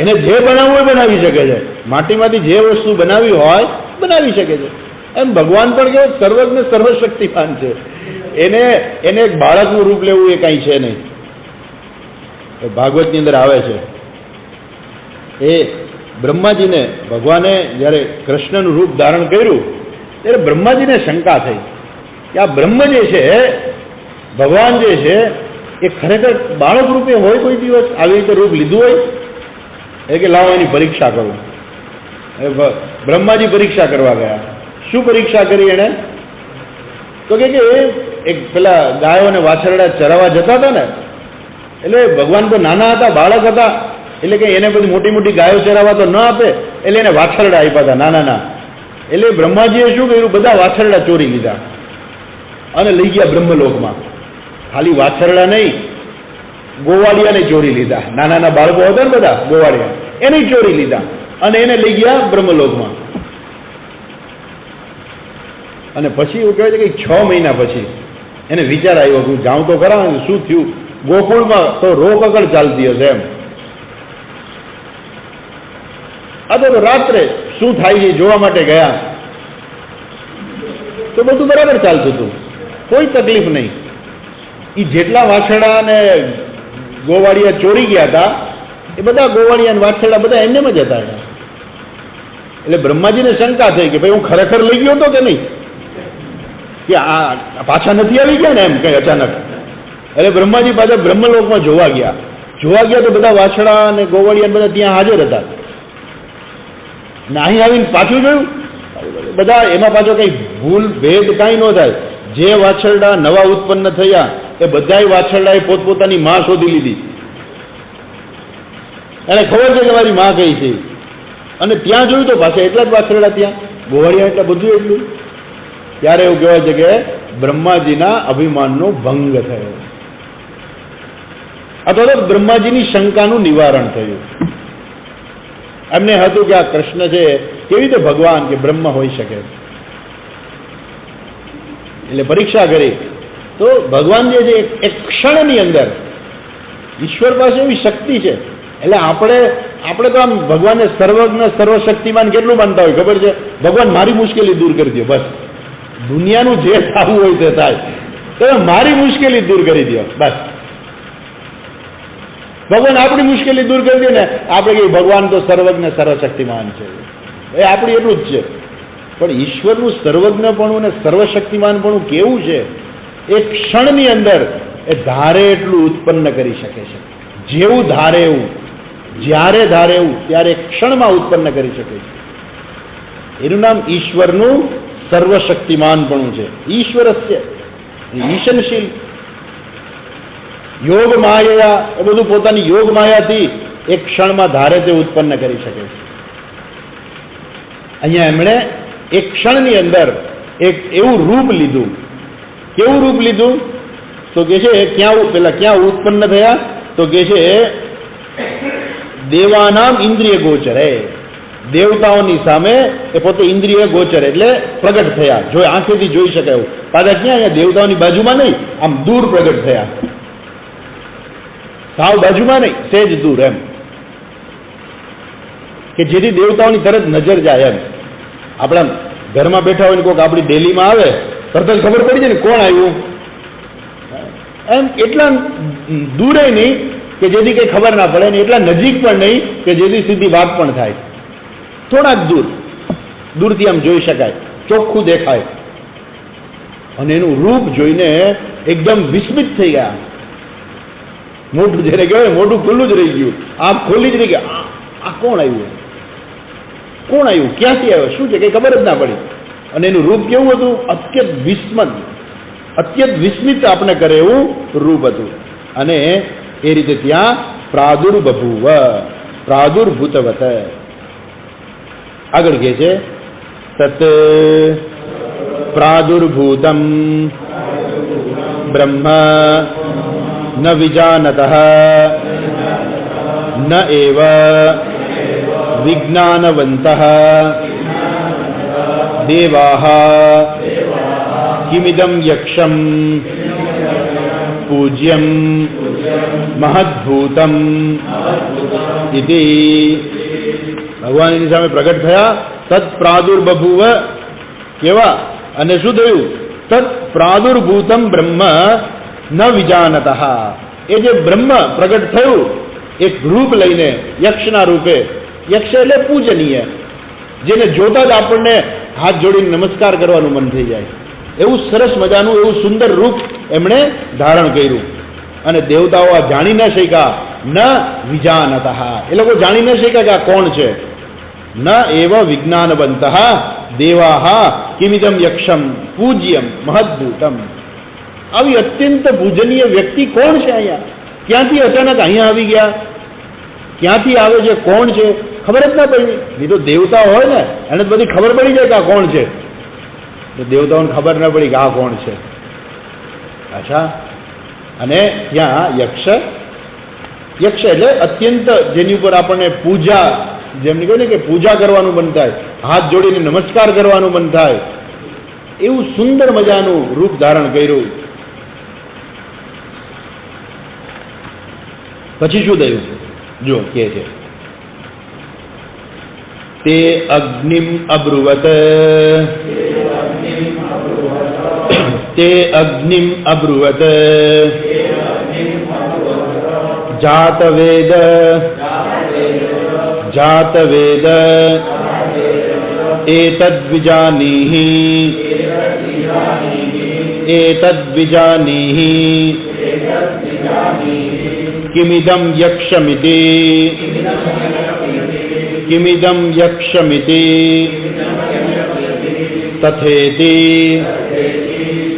એને જે બનાવવું એ બનાવી શકે છે. માટીમાંથી જે વસ્તુ બનાવી હોય બનાવી શકે છે. એમ ભગવાન પણ કે સર્વજ્ઞ સર્વશક્તિમાન છે, એને એક બાળકનું રૂપ લેવું એ કાંઈ છે નહીં. ભાગવતની અંદર આવે છે એ બ્રહ્માજીને ભગવાને જ્યારે કૃષ્ણનું રૂપ ધારણ કર્યું ત્યારે બ્રહ્માજીને શંકા થઈ કે આ બ્રહ્મ જે છે, ભગવાન જે છે એ ખરેખર બાળક રૂપે હોય કોઈ દિવસ આવી રીતે રૂપ લીધું હોય? એ કે લાવો એની પરીક્ષા કરું. બ્રહ્માજી પરીક્ષા કરવા ગયા. શું પરીક્ષા કરી એણે? તો કે એક પેલા ગાયોને વાછરડા ચરાવવા જતા હતા ને, એટલે ભગવાન તો નાના હતા, બાળક હતા, એટલે કે એને બધી મોટી મોટી ગાયો ચરાવવા તો ન આપે, એટલે એને વાછરડા આપ્યા હતા નાના. એટલે બ્રહ્માજીએ શું કર્યું? બધા વાછરડા ચોરી લીધા અને લઈ ગયા બ્રહ્મલોકમાં. ખાલી વાછરડા નહીં, ગોવાળિયાને ચોરી લીધા. નાના બાળકો હતા ને બધા ગોવાળિયા, એને ચોરી લીધા અને એને લઈ ગયા બ્રહ્મલોકમાં. અને પછી એવું કહેવાય છે કે 6 મહિના પછી એને વિચાર આવ્યો કે જાઉં તો ખરા, શું થયું? ગોકુળમાં તો રોકકળ ચાલતી હશે એમ. આ તો રાત્રે શું થાય છે જોવા માટે ગયા તો બધું બરાબર ચાલતું હતું, કોઈ તકલીફ નહીં. એ જેટલા વાછરડા અને ગોવાળિયા ચોરી ગયા હતા એ બધા ગોવાળિયા અને વાછરડા બધા એમને જ હતા. એટલે બ્રહ્માજીને શંકા થઈ કે ભાઈ હું ખરેખર લઈ ગયો હતો કે નહીં, કે આ પાછા નથી આવી ગયા ને એમ કઈ અચાનક. એટલે બ્રહ્માજી પાછા બ્રહ્મલોકમાં જોવા ગયા તો બધા વાછડા અને ગોવાળિયા બધા ત્યાં હાજર હતા. ને અહીં આવીને પાછું જોયું બધા, એમાં પાછો કઈ ભૂલ ભેદ કાંઈ ન થાય. જે વાછરડા નવા ઉત્પન્ન થયા એ બધાય વાછરડાએ પોતપોતાની માં શોધી લીધી. એને ખબર છે કે મારી માં કઈ છે. અને ત્યાં જોયું તો પાછા એટલા જ વાછરડા, ત્યાં ગોવાળિયા એટલા, બધું એટલું. ત્યારે એવું કહેવાય છે કે બ્રહ્માજીના અભિમાનનો ભંગ થયો, અથવા તો બ્રહ્માજીની શંકાનું નિવારણ થયું. એમને હતું કે આ કૃષ્ણ છે કેવી રીતે ભગવાન કે બ્રહ્મ હોઈ શકે? એટલે પરીક્ષા કરી તો ભગવાન જે છે એક ક્ષણની અંદર, ઈશ્વર પાસે એવી શક્તિ છે. એટલે આપણે તો આમ ભગવાનને સર્વજ્ઞ સર્વશક્તિમાન કેટલું માનતા હોય ખબર છે? ભગવાન મારી મુશ્કેલી દૂર કરી દો, બસ. દુનિયાનું જે થવું હોય તે થાય, તો મારી મુશ્કેલી દૂર કરી દો, બસ. ભગવાન આપણી મુશ્કેલી દૂર કરી દે ને, આપણે કહીએ ભગવાન તો સર્વજ્ઞ સર્વશક્તિમાન છે, એ આપણું એટલું જ છે. પણ ઈશ્વરનું સર્વજ્ઞપણું અને સર્વશક્તિમાનપણું કેવું છે? એક ક્ષણની અંદર એ ધારે એટલું ઉત્પન્ન કરી શકે છે. જેવું ધારે એવું, જ્યારે ધારે એવું, ત્યારે એક ક્ષણમાં ઉત્પન્ન કરી શકે છે. એનું નામ ઈશ્વરનું સર્વશક્તિમાનપણું છે. ઈશ્વરસ્ય ઈશનશીલ યોગ માયા, એ બધું પોતાની યોગ માયાથી એક ક્ષણમાં ધારે તે ઉત્પન્ન કરી શકે છે. અહીંયા એમણે એક ક્ષણની અંદર એક એવું રૂપ લીધું. કેવું રૂપ લીધું? તો કે છે ક્યાં ઉત્પન્ન થયા? તો કે છે દેવાનામ ઇન્દ્રિય ગોચરે, દેવતાઓની સામે એ પોતે ઇન્દ્રિય ગોચર એટલે પ્રગટ થયા, જો આંખેથી જોઈ શકાય એવું. પાછા ક્યાં? અહીંયા દેવતાઓની બાજુમાં નહીં, આમ દૂર પ્રગટ થયા. સાવ બાજુમાં નહીં, સેજ દૂર એમ, કે જેથી દેવતાઓની તરત નજર જાય એમ. આપણે ઘરમાં બેઠા હોય ને કોઈક આપણી ડેલીમાં આવે તરત જ ખબર પડી જાય ને કોણ આવ્યું. એમ એટલા દૂરે નહીં કે જેથી કંઈ ખબર ના પડે ને એટલા નજીક પણ નહીં કે જેથી સીધી વાત પણ થાય. થોડાક દૂરથી આમ જોઈ શકાય, ચોખ્ખું દેખાય. અને એનું રૂપ જોઈને એકદમ વિસ્મિત થઈ ગયા. મોઢું જ્યારે કહેવાય મોઢું ખુલ્લું જ રહી ગયું, આંખ ખોલી જ રહી ગયા. આ કોણ આવ્યું, કોણ આવ્યું, ક્યાંથી આવ્યો, શું છે, કંઈ ખબર જ ના પડી. અને એનું રૂપ કેવું હતું? અત્યંત વિસ્મિત આપણે કરે એવું રૂપ હતું. અને એ રીતે ત્યાં પ્રાદુર્બભૂવ, પ્રાદુર્ભૂતવત. આગળ કહે છે તત પ્રાદુર્ભૂતમ બ્રહ્મ ન વિજાનતઃ ન એવ વિજ્ઞાનવંતઃ દેવાઃ કિમિદં યક્ષમ પૂજ્યમ મહદ્ભૂતમ ઇતિ. ભગવાન એની સામે પ્રગટ થયા. તત્ પ્રાદુર્બભૂવ, કેવા અને શું થયું? તત્ પ્રાદુર્ભૂતમ બ્રહ્મ ન વિજાનતઃ. એ જે બ્રહ્મ પ્રગટ થયું એક રૂપ લઈને, યક્ષના રૂપે. યક્ષ એટલે પૂજનીય, જેને જોતા જ આપણને હાથ જોડીને નમસ્કાર કરવાનું મન થઈ જાય એવું સરસ મજાનું એવું સુંદર રૂપ એમણે ધારણ કર્યું. અને દેવતાઓ આ જાણી ન શક્યા. ન વિજાનતઃ, એ લોકો જાણી ન શક્યા કે આ કોણ છે. ન એવ વિજ્ઞાનવંતઃ દેવાઃ કિમિદમ યક્ષમ પૂજ્યમ મહદ્ભૂતમ. આવી અત્યંત પૂજનીય વ્યક્તિ કોણ છે અહીંયા? ક્યાંથી અચાનક અહીંયા આવી ગયા? ક્યાંથી આવે છે? કોણ છે? ખબર જ ના પડી. નહીં તો દેવતા હોય ને એને બધી ખબર પડી જાય કે આ કોણ છે. તો દેવતાઓને ખબર ના પડી કે આ કોણ છે. અચ્છા. અને ત્યાં યક્ષ એટલે અત્યંત જેની ઉપર આપણને પૂજા, જેમની કહે ને કે પૂજા કરવાનું મન થાય, હાથ જોડીને નમસ્કાર કરવાનું મન થાય એવું સુંદર મજાનું રૂપ ધારણ કર્યું. પછી શું થયું જો કે છે તે અગ્નિમ અબ્રુવત, તે અગ્નિમ અબ્રુવત જાતવેદ જાતવેદ એતદ્વિજાનીહિ એતદ્વિજાનીહિ કિમિદં યક્ષમિતિ કિમિદં યક્ષમિતિ તથેતિ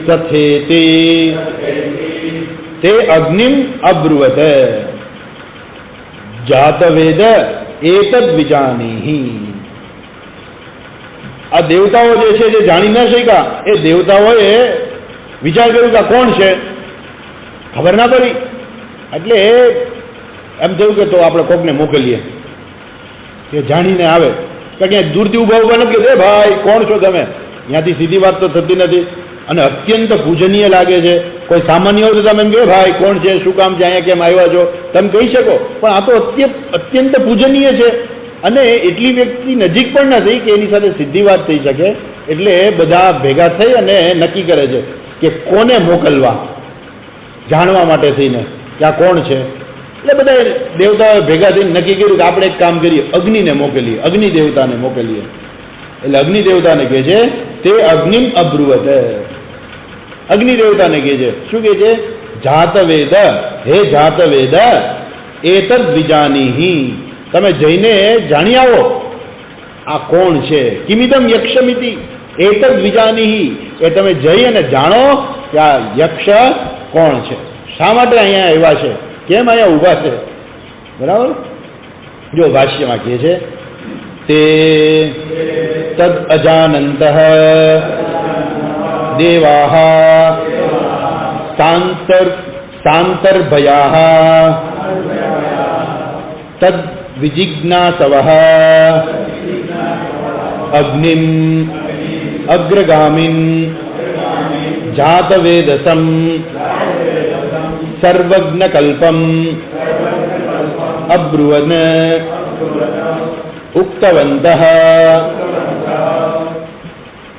તથેતિ તે અગ્નિમ અબ્રુવત જાતવેદ એતદ્વિજાનીહિ. આ દેવતાઓ જે છે જે જાણી ન શક્યા એ દેવતાઓએ વિચાર કર્યું કે કોણ છે, ખબર ના પડી. એટલે એમ થયું કે તો આપણે કોકને મોકલીએ કે જાણીને આવે. કારણ કે દૂરથી ઉભા નથી કે ભાઈ કોણ છો તમે, ત્યાંથી સીધી વાત તો થતી નથી. અને અત્યંત પૂજનીય લાગે છે. કોઈ સામાન્ય હોય તો તમે એમ કહે ભાઈ કોણ છે, શું કામ છે, અહીંયા કેમ આવ્યા છો, તમે કહી શકો. પણ આ તો અત્યંત પૂજનીય છે. અને એટલી વ્યક્તિ નજીક પણ નથી કે એની સાથે સીધી વાત થઈ શકે. એટલે બધા ભેગા થઈ અને નક્કી કરે છે કે કોને મોકલવા, જાણવા માટે થઈને કે આ કોણ છે. એટલે બધા દેવતાઓએ ભેગા થઈને નક્કી કર્યું કે આપણે એક કામ કરીએ, અગ્નિને મોકલીએ, અગ્નિ દેવતાને મોકલીએ. એટલે અગ્નિ દેવતાને કહે છે તે અગ્નિમ અબ્રુવત. અગ્નિ દેવતાને કહે છે શું કહે છે? જાતવેદ, હે જાતવેદ એતદ્વિજાનીહિ, તમે જઈને જાણી આવો આ કોણ છે. કિમિદમ યક્ષમિતિ એતદ્વિજાનીહિ, એ તમે જઈ અને જાણો કે આ યક્ષ કોણ છે, શા માટે અહીંયા આવ્યા છે, કેમ અહીંયા ઊભા છે. બરાબર. જો ભાષ્યમાં કહે છે તે તદ અજાનંતઃ દેવાઃ સાંતર્ભયાઃ તદ વિજિજ્ઞાસવઃ અગ્નિમ અગ્રગામિન જાતવેદસં સર્વજ્ઞકલ્પમ અબ્રુવન ઉક્તવन्तઃ.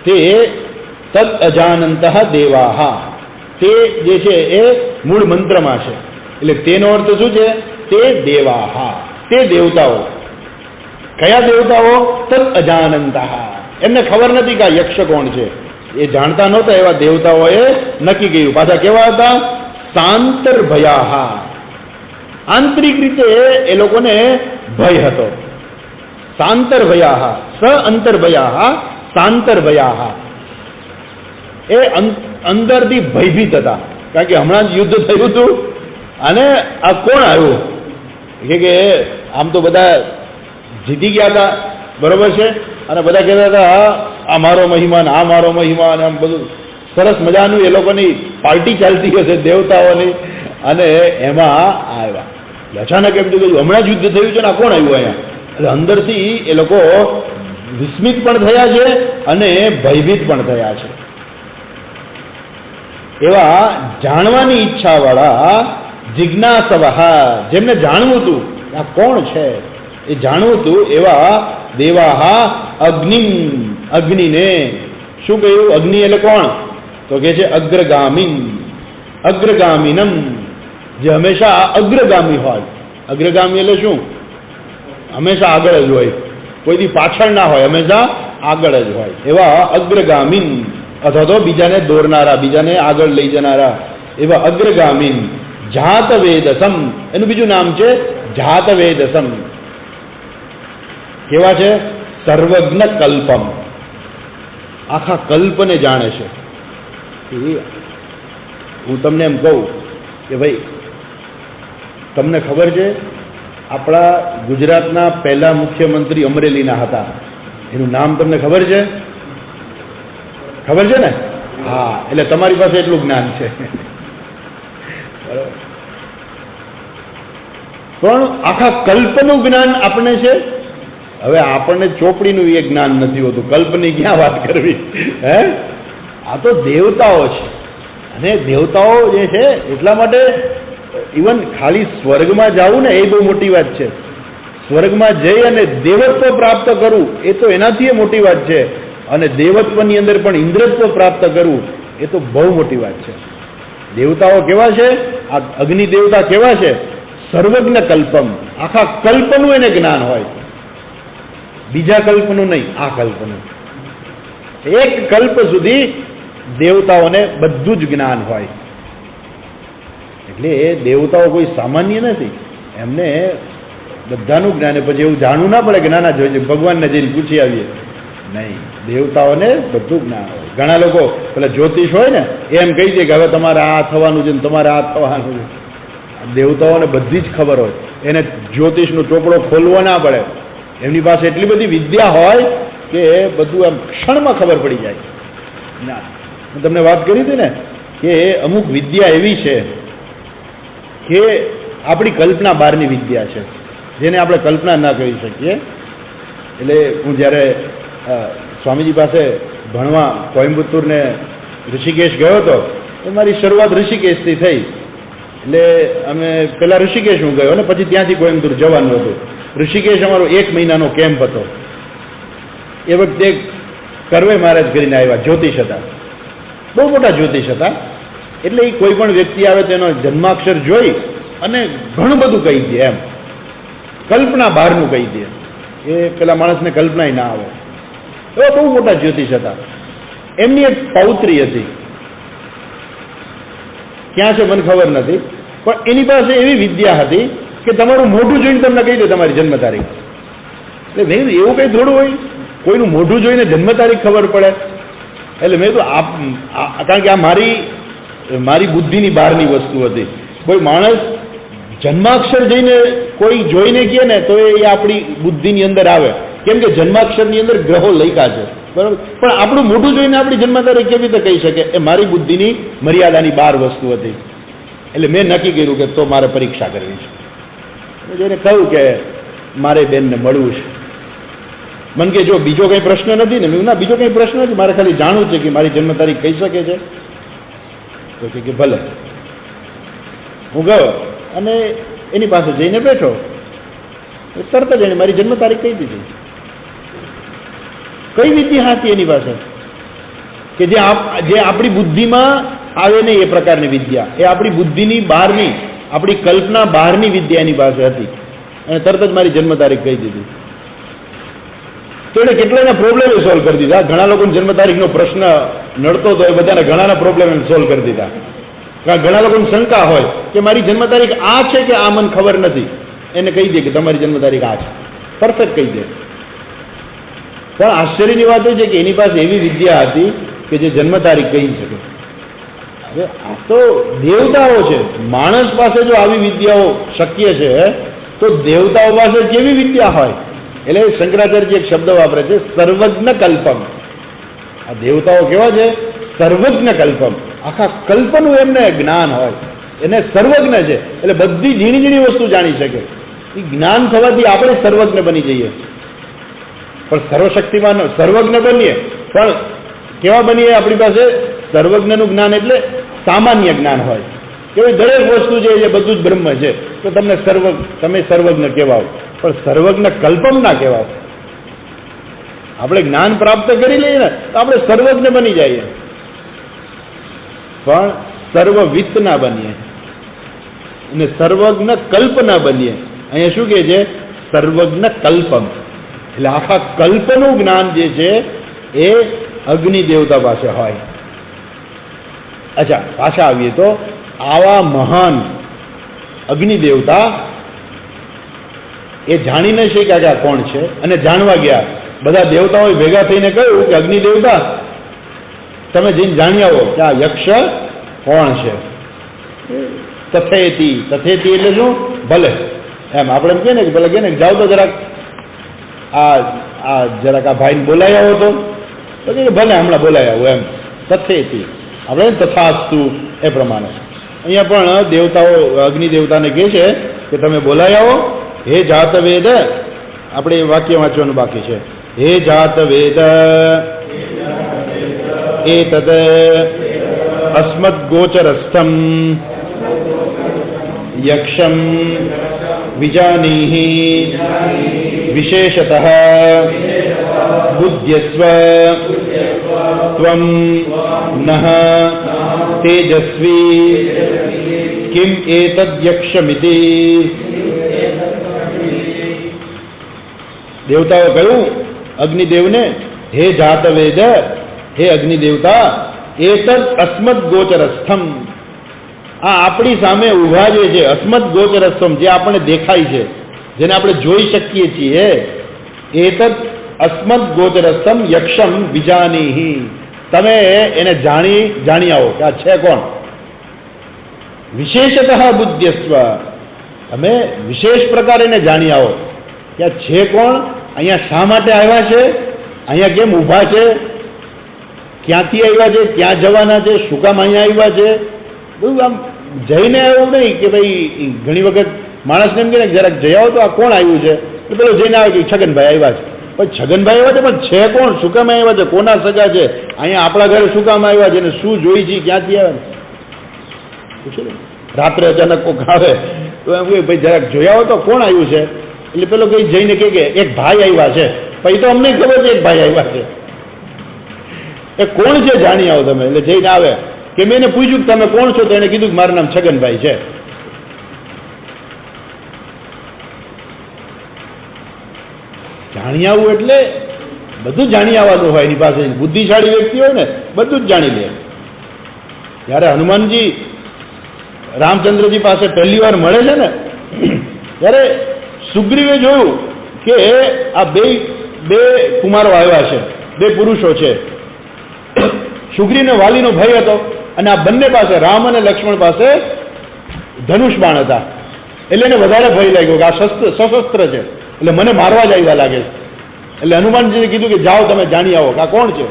તે તદ અજાનંત દેવાહ, તે જે છે એ મૂળ મંત્રમાં છે. એટલે તેનો અર્થ શું છે? તે દેવાહ, તે દેવતાઓ. કયા દેવતાઓ? તદ અજાનંત, એમને ખબર નથી કે આ યક્ષ કોણ છે. એ જાણતા નહોતા એવા દેવતાઓએ નક્કી કર્યું. પાછા કેવા હતા? સાંતર્ભયા, આંતરિક રીતે એ લોકોને ભય હતો. સાંતર્ભયા, સ અંતર્ભયા, સાંતર્ભયા, એ અંદરથી ભયભીત હતા. કારણ કે હમણાં જ યુદ્ધ થયું હતું અને આ કોણ આવ્યું કે આમ તો બધા જીતી ગયા હતા, બરોબર છે, અને બધા કહેતા હતા આ મારો મહિમાન, આ મારો મહિમાન, આમ બધું સરસ મજાનું એ લોકોની પાર્ટી ચાલતી હશે દેવતાઓની, અને એમાં આવ્યા. અચાનક એમ થયું હમણાં જ યુદ્ધ થયું છે ને આ કોણ આવ્યું અહીંયા? એટલે અંદરથી એ લોકો વિસ્મિત પણ થયા છે અને ભયભીત પણ થયા છે. એવા જાણવાની ઈચ્છાવાળા જિજ્ઞાસવઃ, જેમને જાણવું હતું આ કોણ છે એ જાણવું હતું, એવા દેવાહ અગ્નિ, અગ્નિને શું કહ્યું? અગ્નિ એટલે કોણ? તો કે છે અગ્રગામી, અગ્રગામીનમ, જે હંમેશા અગ્રગામી હોય. અગ્રગામી એટલે શું? હંમેશા આગળ જ હોય, કોઈથી પાછળ ના હોય, હંમેશા આગળ જ હોય. એવા અગ્રગામીન, અથવા તો બીજાને દોરનારા, બીજાને આગળ લઈ જનારા, એવા અગ્રગામીન. જાતવેદસમ, એનું બીજું નામ છે જાતવેદસમ. કેવા છે? સર્વજ્ઞ કલ્પમ, આખા કલ્પને જાણે છે. હું તમને એમ કહું કે ભાઈ તમને ખબર છે આપણા ગુજરાતના પહેલા મુખ્યમંત્રી અમરેલીના હતા, એનું નામ તમને ખબર છે? ખબર છે ને? હા, એટલે તમારી પાસે એટલું જ્ઞાન છે. બરાબર. પણ આખા કલ્પનું જ્ઞાન આપણને છે. હવે આપણને ચોપડીનું એ જ્ઞાન નથી હોતું, કલ્પની ક્યાં વાત કરવી? હે, આ તો દેવતાઓ છે. અને દેવતાઓ જે છે એટલા માટે ઇવન ખાલી સ્વર્ગમાં જવું ને એ બહુ મોટી વાત છે. સ્વર્ગમાં જઈ અને દેવત્વ પ્રાપ્ત કરવું એ તો એનાથી મોટી વાત છે. અને દેવત્વની અંદર પણ ઇન્દ્રત્વ પ્રાપ્ત કરવું એ તો બહુ મોટી વાત છે. દેવતાઓ કેવા છે? આ અગ્નિ દેવતા કેવા છે? સર્વજ્ઞ કલ્પમ, આખા કલ્પનું એને જ્ઞાન હોય, બીજા કલ્પનું નહીં, આ કલ્પનું. એક કલ્પ સુધી દેવતાઓને બધું જ જ્ઞાન હોય. એટલે એ દેવતાઓ કોઈ સામાન્ય નથી, એમને બધાનું જ્ઞાન. પછી એવું જાણવું ના પડે કે નાના જોઈએ ભગવાનને જઈને પૂછી આવીએ, નહીં, દેવતાઓને બધું જ્ઞાન હોય. ઘણા લોકો પેલા જ્યોતિષ હોય ને એમ કહી દે કે હવે તમારે આ થવાનું છે ને તમારે આ થવાનું છે. દેવતાઓને બધી જ ખબર હોય, એને જ્યોતિષનો ચોપડો ખોલવો ના પડે. એમની પાસે એટલી બધી વિદ્યા હોય કે બધું એમ ક્ષણમાં ખબર પડી જાય. ના, હું તમને વાત કરી હતી ને કે અમુક વિદ્યા એવી છે કે આપણી કલ્પના બહારની વિદ્યા છે, જેને આપણે કલ્પના ના કરી શકીએ. એટલે હું જ્યારે સ્વામીજી પાસે ભણવા કોઈમ્બતુર ને ઋષિકેશ ગયો હતો તો મારી શરૂઆત ઋષિકેશથી થઈ. એટલે અમે પહેલાં ઋષિકેશ હું ગયો અને પછી ત્યાંથી કોઈમ્બતુર જવાનું હતું. ઋષિકેશ અમારો 1 મહિનાનો કેમ્પ હતો. એ વખતે કરવે મહારાજ કરીને આવ્યા, જ્યોતિષ હતા, બહુ મોટા જ્યોતિષ હતા. એટલે એ કોઈ પણ વ્યક્તિ આવે તેનો જન્માક્ષર જોઈ અને ઘણું બધું કહી દે, એમ કલ્પના બહારનું કહી દે. એ પેલા માણસને કલ્પના ના આવે. એવા બહુ મોટા જ્યોતિષ હતા. એમની એક પૌત્રી હતી, ક્યાં છે મને ખબર નથી, પણ એની પાસે એવી વિદ્યા હતી કે તમારું મોઢું જોઈને તમને કહી દે તમારી જન્મ તારીખ. એટલે મેં એવું કંઈ થોડું હોય, કોઈનું મોઢું જોઈને જન્મ તારીખ ખબર પડે? એટલે મેં તો કારણ કે આ મારી બુદ્ધિની બહારની વસ્તુ હતી. કોઈ માણસ જન્માક્ષર જઈને કોઈ જોઈને કહે ને તો એ આપણી બુદ્ધિની અંદર આવે, કેમ કે જન્માક્ષરની અંદર ગ્રહો લખ્યા છે, બરાબર. પણ આપણું મોઢું જોઈને આપણી જન્મ તારીખ કેવી રીતે કહી શકે? એ મારી બુદ્ધિની મર્યાદાની બહાર વસ્તુ હતી. એટલે મેં નક્કી કર્યું કે તો મારે પરીક્ષા કરવી છે. જેને કહ્યું કે મારે બેનને મળવું છે. મને કે જો બીજો કંઈ પ્રશ્ન નથી ને? મેં ના, બીજો કંઈ પ્રશ્ન નથી, મારે ખાલી જાણવું છે કે મારી જન્મ તારીખ કહી શકે છે. તો કે ભલે. હું ગયો અને એની પાસે જઈને બેઠો, તરત જ એને મારી જન્મ તારીખ કહી દીધી. કઈ વિદ્યા હતી એની પાસે? કે જે આપણી બુદ્ધિમાં આવે નહીં એ પ્રકારની વિદ્યા, એ આપણી બુદ્ધિની બહારની, આપણી કલ્પના બહારની વિદ્યા એની પાસે હતી, અને તરત જ મારી જન્મ તારીખ કહી દીધી. તો એને કેટલાના પ્રોબ્લેમ સોલ્વ કરી દીધા. ઘણા લોકોને જન્મ તારીખનો પ્રશ્ન નડતો હતો, એ બધાને ઘણાના પ્રોબ્લેમ સોલ્વ કરી દીધા. કારણ ઘણા લોકોને શંકા હોય કે મારી જન્મ તારીખ આ છે કે આ મને ખબર નથી, એને કહી દે કે તમારી જન્મ તારીખ આ છે, પરફેક્ટ કહી દે. પણ આશ્ચર્યની વાત એ છે કે એની પાસે એવી વિદ્યા હતી કે જે જન્મ તારીખ કહી શકે. હવે આ તો દેવતાઓ છે, માણસ પાસે જો આવી વિદ્યાઓ શક્ય છે તો દેવતાઓ પાસે કેવી વિદ્યા હોય? એટલે શંકરાચાર્ય એક શબ્દ વાપરે છે, સર્વજ્ઞ કલ્પમ. આ દેવતાઓ કેવા છે? સર્વજ્ઞ કલ્પમ. આખા કલ્પનું એમને જ્ઞાન હોય, એને સર્વજ્ઞ છે, એટલે બધી ઝીણી ઝીણી વસ્તુ જાણી શકે. એ જ્ઞાન થવાથી આપણે સર્વજ્ઞ બની જઈએ. પણ સર્વશક્તિમાન સર્વજ્ઞ બનીએ, પણ કેવા બનીએ? આપણી પાસે સર્વજ્ઞનું જ્ઞાન એટલે સામાન્ય જ્ઞાન હોય કે ભાઈ દરેક વસ્તુ છે એ બધું જ બ્રહ્મ છે, તો તમે સર્વજ્ઞ કહેવાઓ. પણ સર્વજ્ઞ કલ્પમ ના કહેવાઓ. આપણે જ્ઞાન પ્રાપ્ત કરી લઈએ ને તો આપણે સર્વજ્ઞ બની જઈએ, પણ સર્વવિત્ત ના બનીએ અને સર્વજ્ઞ કલ્પ ના બનીએ. અહીંયા શું કહે છે? સર્વજ્ઞ કલ્પમ. એટલે આખા કલ્પનું જ્ઞાન જે છે એ અગ્નિ દેવતા પાસે હોય. અચ્છા, પાછા આવીએ તો આવા મહાન અગ્નિ દેવતા એ જાણી ન શક્યા કે આ કોણ છે, અને જાણવા ગયા. બધા દેવતાઓ ભેગા થઈને કહ્યું કે અગ્નિ દેવતા તમે જઈને જાણી આવો કે આ યક્ષ કોણ છે. તથેતી. તથેતી એટલે શું? ભલે. એમ આપણે એમ કહે ને કે ભલે કહે ને જાઓ તો જરાક જરાક આ ભાઈને બોલાય આવો તો ભલે હમણાં બોલાય આવો. એમ તથેતી આપણે તથાસ્તુ એ પ્રમાણે અહીંયા પણ દેવતાઓ અગ્નિ દેવતાને કહે છે કે તમે બોલાય આવો. હે જાત વેદ, આપણે એ વાક્ય વાંચવાનું બાકી છે. હે જાત વેદ એતદ અસ્મદ ગોચરસ્થમ યક્ષમ વિજાનીહિ વિશેષતઃ બુદ્ધ્યસ્વ ત્વં નઃ તેજસ્વી કિમ એતદ યક્ષમિતિ. દેવતાઓ કહ્યું અગ્નિદેવને, હે જાત વેદ, હે અગ્નિ દેવતા, એતદ અસ્મદ ગોચરસ્થમ. આ આપણી સામે ઉભા જે છે, અસ્મદ ગોચરસ્થમ, જે આપણને દેખાય છે, જેને આપણે જોઈ શકીએ છીએ, એતદ અસ્મદ ગોચરસ્થમ યક્ષમ વિજાનીહિ. તમે એને જાણી આવો કે આ છે કોણ. વિશેષતઃ બુદ્ધ્યસ્વ. તમે વિશેષ પ્રકારે એને જાણી આવો કે આ છે કોણ, અહીંયા શા માટે આવ્યા છે, અહીંયા કેમ ઊભા છે, ક્યાંથી આવ્યા છે, ક્યાં જવાના છે, શું કામ અહીંયા આવ્યા છે. બધું આમ જઈને આવ્યું નહીં કે ભાઈ ઘણી વખત માણસને એમ કે જરાક જઈ આવો તો આ કોણ આવ્યું છે, તો પેલો જઈને આવે કે છગનભાઈ આવ્યા છે. પણ છગનભાઈ આવ્યા છે, પણ છે કોણ, શું કામ આવ્યા છે, કોના સગા છે, અહીંયા આપણા ઘરે શું કામ આવ્યા છે, અને શું જોઈ છે, ક્યાંથી આવ્યા પૂછે ને. રાત્રે અચાનક કોક આવે તો એમ કે ભાઈ જરાક જોઈ આવો તો કોણ આવ્યું છે, એટલે પેલો કઈ જઈને કે એક ભાઈ આવ્યા છે. પછી તો અમને ખબર છે એક ભાઈ આવ્યા છે, એ કોણ છે જાણી આવો તમે. એટલે જઈને આવે કે મેં એને પૂછ્યું કે તમે કોણ છો, તો એને કીધું કે મારું નામ છગનભાઈ છે. જાણી આવવું એટલે બધું જાણી આવવાનું હોય એની પાસે. બુદ્ધિશાળી વ્યક્તિ હોય ને બધું જ જાણી લે. જ્યારે હનુમાનજી રામચંદ્રજી પાસે પહેલી વાર મળે છે ને, ત્યારે સુગ્રીવે જોયું કે આ બે કુમારો આવ્યા છે, બે પુરુષો છે. સુગ્રીવને વાલીનો ભય હતો, અને આ બંને પાસે, રામ અને લક્ષ્મણ પાસે ધનુષ બાણ હતા. એટલે એને વધારે ભય લાગ્યો કે આ સશસ્ત્ર છે, એટલે મને મારવા જ આવ્યા લાગે છે. એટલે હનુમાનજીને કીધું કે જાઓ તમે જાણી આવો કે આ કોણ છે,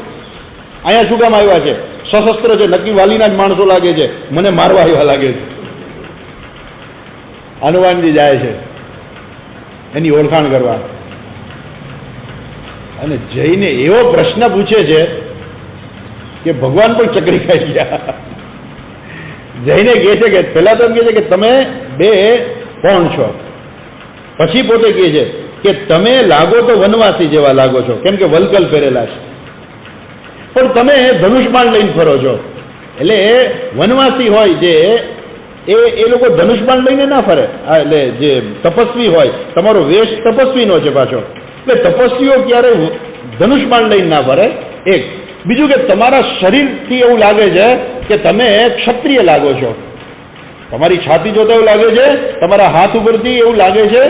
અહીંયા શું કામ આવ્યા છે, સશસ્ત્ર છે, નક્કી વાલીના જ માણસો લાગે છે, મને મારવા આવ્યા લાગે છે. હનુમાનજી જાય છે એની ઓળખાણ કરવા, અને જઈને એવો પ્રશ્ન પૂછે છે કે ભગવાન પણ ચકરી ખાઈ ગયા. જઈને કહે છે કે પહેલા તો એમ કહે છે કે તમે બે કોણ છો, પછી પોતે કહે છે કે તમે લાગો તો વનવાસી જેવા લાગો છો, કેમ કે વલકલ પહેરેલા છે. પણ તમે ધનુષ્બાણ લઈને ફરો છો. એટલે વનવાસી હોય જે એ લોકો ધનુષ્બાણ લઈને ના ફરે. એટલે જે તપસ્વી હોય, તમારો વેશ તપસ્વીનો છે પાછો, એટલે તપસ્વીઓ ક્યારે ધનુષ્બાણ લઈને ના ફરે. એક બીજું કે તમારા શરીરથી એવું લાગે છે કે તમે ક્ષત્રિય લાગો છો. તમારી છાતી જોતા એવું લાગે છે, તમારા હાથ ઉપરથી એવું લાગે છે,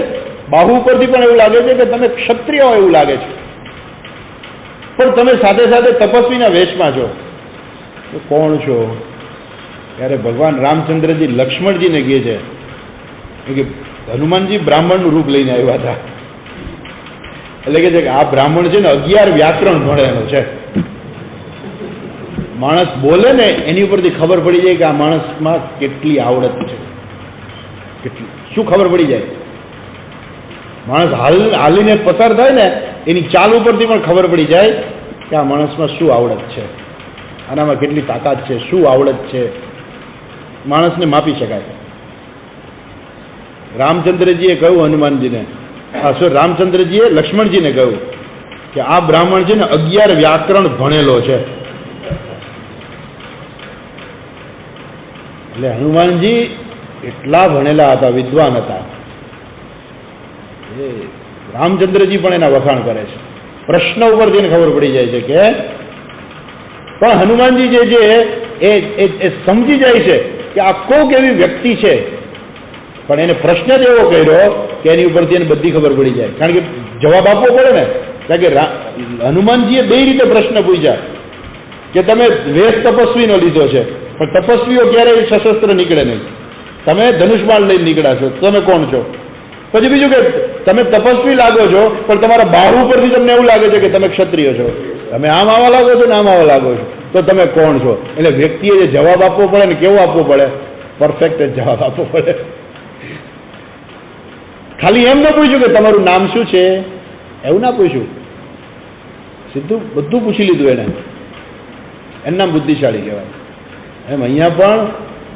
બાહુ ઉપરથી પણ એવું લાગે છે કે તમે ક્ષત્રિય હોય એવું લાગે છે. પણ તમે સાથે સાથે તપસ્વીના વેશમાં છો. તો કોણ છો? ત્યારે ભગવાન રામચંદ્રજી લક્ષ્મણજીને કહે છે કે હનુમાનજી બ્રાહ્મણનું રૂપ લઈને આવ્યા હતા. એટલે કે છે કે આ બ્રાહ્મણ છે ને 11 વ્યાકરણ ભણેલો છે. માણસ બોલે ને એની ઉપરથી ખબર પડી જાય કે આ માણસમાં કેટલી આવડત છે, કેટલી શું ખબર પડી જાય. માણસ હાલીને પસાર થાય ને એની ચાલ ઉપરથી પણ ખબર પડી જાય કે આ માણસમાં શું આવડત છે, આનામાં કેટલી તાકાત છે, શું આવડત છે, માણસને માપી શકાય. રામચંદ્રજીએ કહ્યું હનુમાનજીને, રામચંદ્રજીએ લક્ષ્મણજીને કહ્યું કે આ બ્રાહ્મણ છે ને 11 વ્યાકરણ ભણેલો છે. એટલે હનુમાનજી એટલા ભણેલા હતા, વિદ્વાન હતા. રામચંદ્રજી પણ એના વખાણ કરે છે. પ્રશ્ન ઉપરથી એને ખબર પડી જાય છે કે પણ હનુમાનજી જે છે એ સમજી જાય છે કે આ કોક એવી વ્યક્તિ છે, પણ એને પ્રશ્ન જ એવો કર્યો કે એની ઉપરથી એને બધી ખબર પડી જાય. કારણ કે જવાબ આપવો પડે ને. કારણ કે હનુમાનજીએ બે રીતે પ્રશ્ન પૂછ્યા કે તમે વેશ તપસ્વીનો લીધો છે, પણ તપસ્વીઓ ક્યારેય સશસ્ત્ર નીકળે નહીં, તમે ધનુષ્બાણ લઈને નીકળ્યા છો, તમે કોણ છો? પછી બીજું કે તમે તપસ્વી લાગો છો, પણ તમારા બાહુ પરથી તમને એવું લાગે છે કે તમે ક્ષત્રિય છો, તમે આમ આવા લાગો છો ને આમ આવા લાગો છો, તો તમે કોણ છો? એટલે વ્યક્તિએ જે જવાબ આપવો પડે ને કેવો આપવો પડે? પરફેક્ટ જ જવાબ આપવો પડે. ખાલી એમ ન પૂછ્યું કે તમારું નામ શું છે, એવું ના પૂછ્યું, સીધું બધું પૂછી લીધું એને. એનું નામ બુદ્ધિશાળી કહેવાય. એમ અહીંયા પણ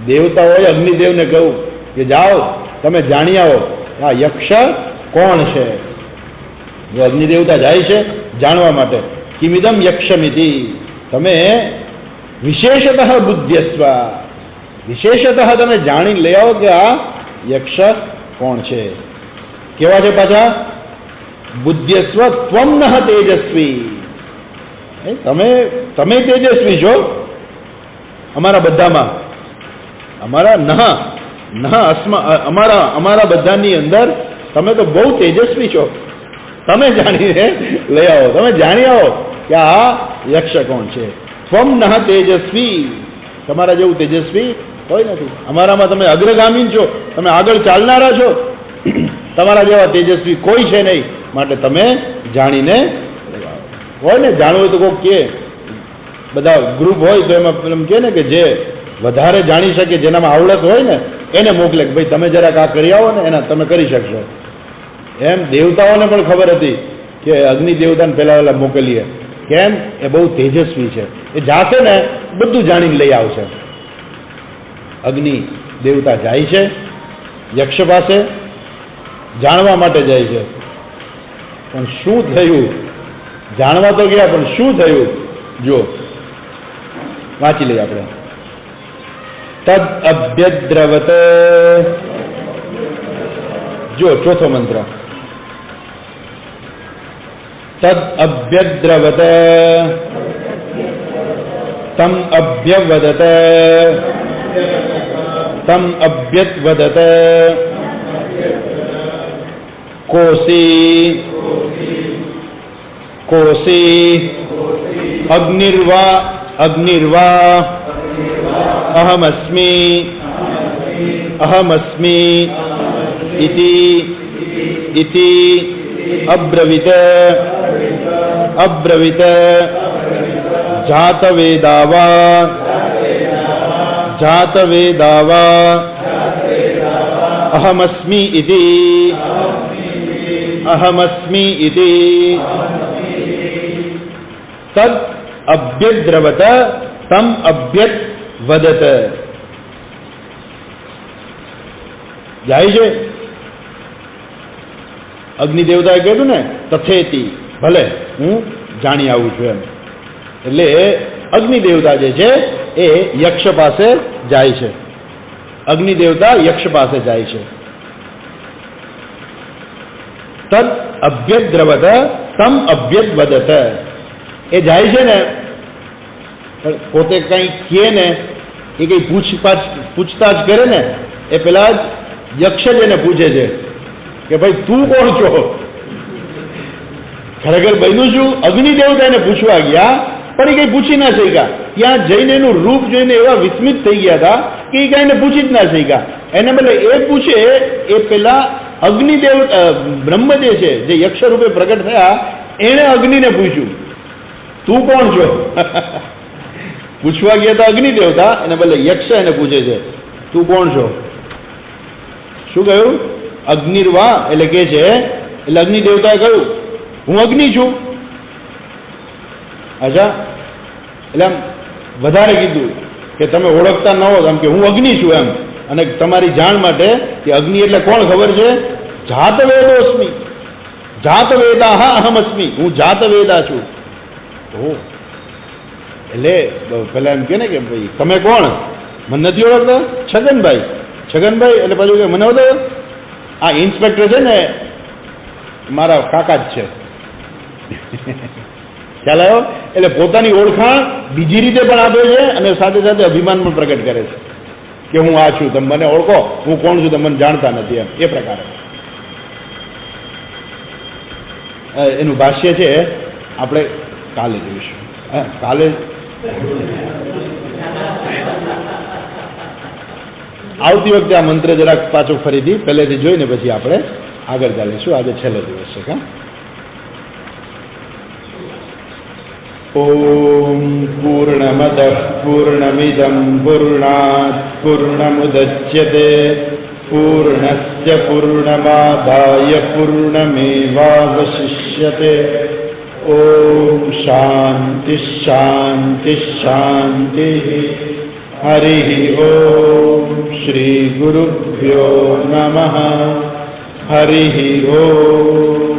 દેવતાઓએ અગ્નિદેવને કહ્યું કે જાઓ તમે જાણી આવો આ યક્ષ કોણ છે. જો અગ્નિદેવતા જાય છે જાણવા માટે, કિમિદમ યક્ષમિતિ, તમે વિશેષતઃ બુદ્ધ્યસ્વ, વિશેષતઃ તમે જાણી લઈ આવો કે આ યક્ષ કોણ છે. કેવા છે પાછા? બુદ્ધ્યસ્વ ત્વમ નઃ તેજસ્વી, તમે તેજસ્વી છો અમારા બધામાં, અમારા બધાની અંદર તમે તો બહુ તેજસ્વી છો. તમે જાણીને લઈ આવો, તમે જાણી આવો કે આ યક્ષ કોણ છે. ત્વમ નઃ તેજસ્વી, તમારા જેવું તેજસ્વી કોઈ નથી. અમારામાં તમે અગ્રગામી છો, તમે આગળ ચાલનારા છો, તમારા જેવા તેજસ્વી કોઈ છે નહીં, માટે તમે જાણીને લઈ આવો. હોય ને જાણવું હોય તો કોઈક કે, બધા ગ્રુપ હોય તો એમાં એમ કે ને કે જે વધારે જાણી શકે, જેનામાં આવડત હોય ને એને મોકલે કે ભાઈ તમે જરાક આ કરી આવો ને, એના તમે કરી શકશો. એમ દેવતાઓને પણ ખબર હતી કે અગ્નિ દેવતાને પહેલા મોકલીએ. કેમ? એ બહુ તેજસ્વી છે, એ જાશે ને બધું જાણીને લઈ આવશે. અગ્નિ દેવતા જાય છે યક્ષ પાસે, જાણવા માટે જાય છે. પણ શું થયું? જાણવા તો ગયા, પણ શું થયું જો વાંચી લઈએ આપણે. તદ અભ્યદ્રવત, જો ચોથો મંત્ર. તદ અભ્યદ્રવત તમ અભ્યવદત તમ અભ્યત્વદત કોસી કોસી અગ્નિર્વા અહમસ્મી ઇતિ અબ્રવીત જાતવેદાવા અહમસ્મી ઇતિ તદ અભ્યદ્રવત તમ અભ્યત વદત. જાય છે અગ્નિદેવતાએ કહ્યું ને તથેતી, ભલે હું જાણી આવું છું એમ. એટલે અગ્નિ દેવતા જે છે એ યક્ષ પાસે જાય છે. અગ્નિ દેવતા યક્ષ પાસે જાય છે. તદ અભ્યદ્રવત તમ અભ્યદ્વદત. એ જાય છે ને પોતે કંઈ કહે ને એ કંઈ પૂછતાછ કરે ને એ પેલા યક્ષ જ એને પૂછે છે કે ભાઈ તું કોણ છો? ખરેખર બન્યું શું? અગ્નિ દેવતા એને પૂછવા ગયા પણ એ કંઈ પૂછી ના શક્યા. ત્યાં જઈને એનું રૂપ જોઈને એવા વિસ્મિત થઈ ગયા હતા કે એ કાંઈ એને પૂછી જ ના શક્યા. એને બદલે એ પૂછે એ પેલા અગ્નિદેવ બ્રહ્મ જે છે, જે યક્ષ રૂપે પ્રગટ થયા, એણે અગ્નિને પૂછ્યું તું કોણ છો? પૂછવા ગયા તો અગ્નિ દેવતા, એને બદલે યક્ષ એને પૂછે છે તું કોણ છો? શું કહ્યું? અગ્નિર્વા એટલે કે છે, એટલે અગ્નિ દેવતાએ કહ્યું હું અગ્નિ છું. અચ્છા, એટલે આમ વધારે કીધું કે તમે ઓળખતા ન હો આમ કે હું અગ્નિ છું એમ. અને તમારી જાણ માટે કે અગ્નિ એટલે કોણ ખબર છે? જાત વેદોસ્મિ, જાત વેદા અહમ અસ્મિ, હું જાત વેદા છું. એટલે પેલા એમ કે ને કે ભાઈ તમે કોણ? મને નથી ઓળખતા? છગનભાઈ. છગનભાઈ એટલે પાછું કે મને ઓળખો આ ઇન્સ્પેક્ટર છે ને મારા કાકા જ છે. ખ્યાલ આવ્યો? એટલે પોતાની ઓળખાણ બીજી રીતે પણ આપે છે અને સાથે સાથે અભિમાન પણ પ્રગટ કરે છે કે હું આ છું, તમે મને ઓળખો, હું કોણ છું તમે મને જાણતા નથી એમ. એ પ્રકારે એનું ભાષ્ય છે આપણે કાલે જોઈશું. કાલે આવતી વખતે આ મંત્ર જરાક પાછો ફરીથી પહેલેથી જોઈને પછી આપણે આગળ ચાલીશું. આજે છેલ્લો દિવસ છે. ઓમ પૂર્ણમદઃ પૂર્ણમિદં પૂર્ણાત પૂર્ણમુદચ્યતે પૂર્ણસ્ય પૂર્ણમાદાય પૂર્ણમેવાવશિષ્યતે. ઓમ શાંતિ શાંતિ શાંતિ. હરિ ઓમ શ્રી ગુરુભ્યો નમઃ. હરિ ઓમ.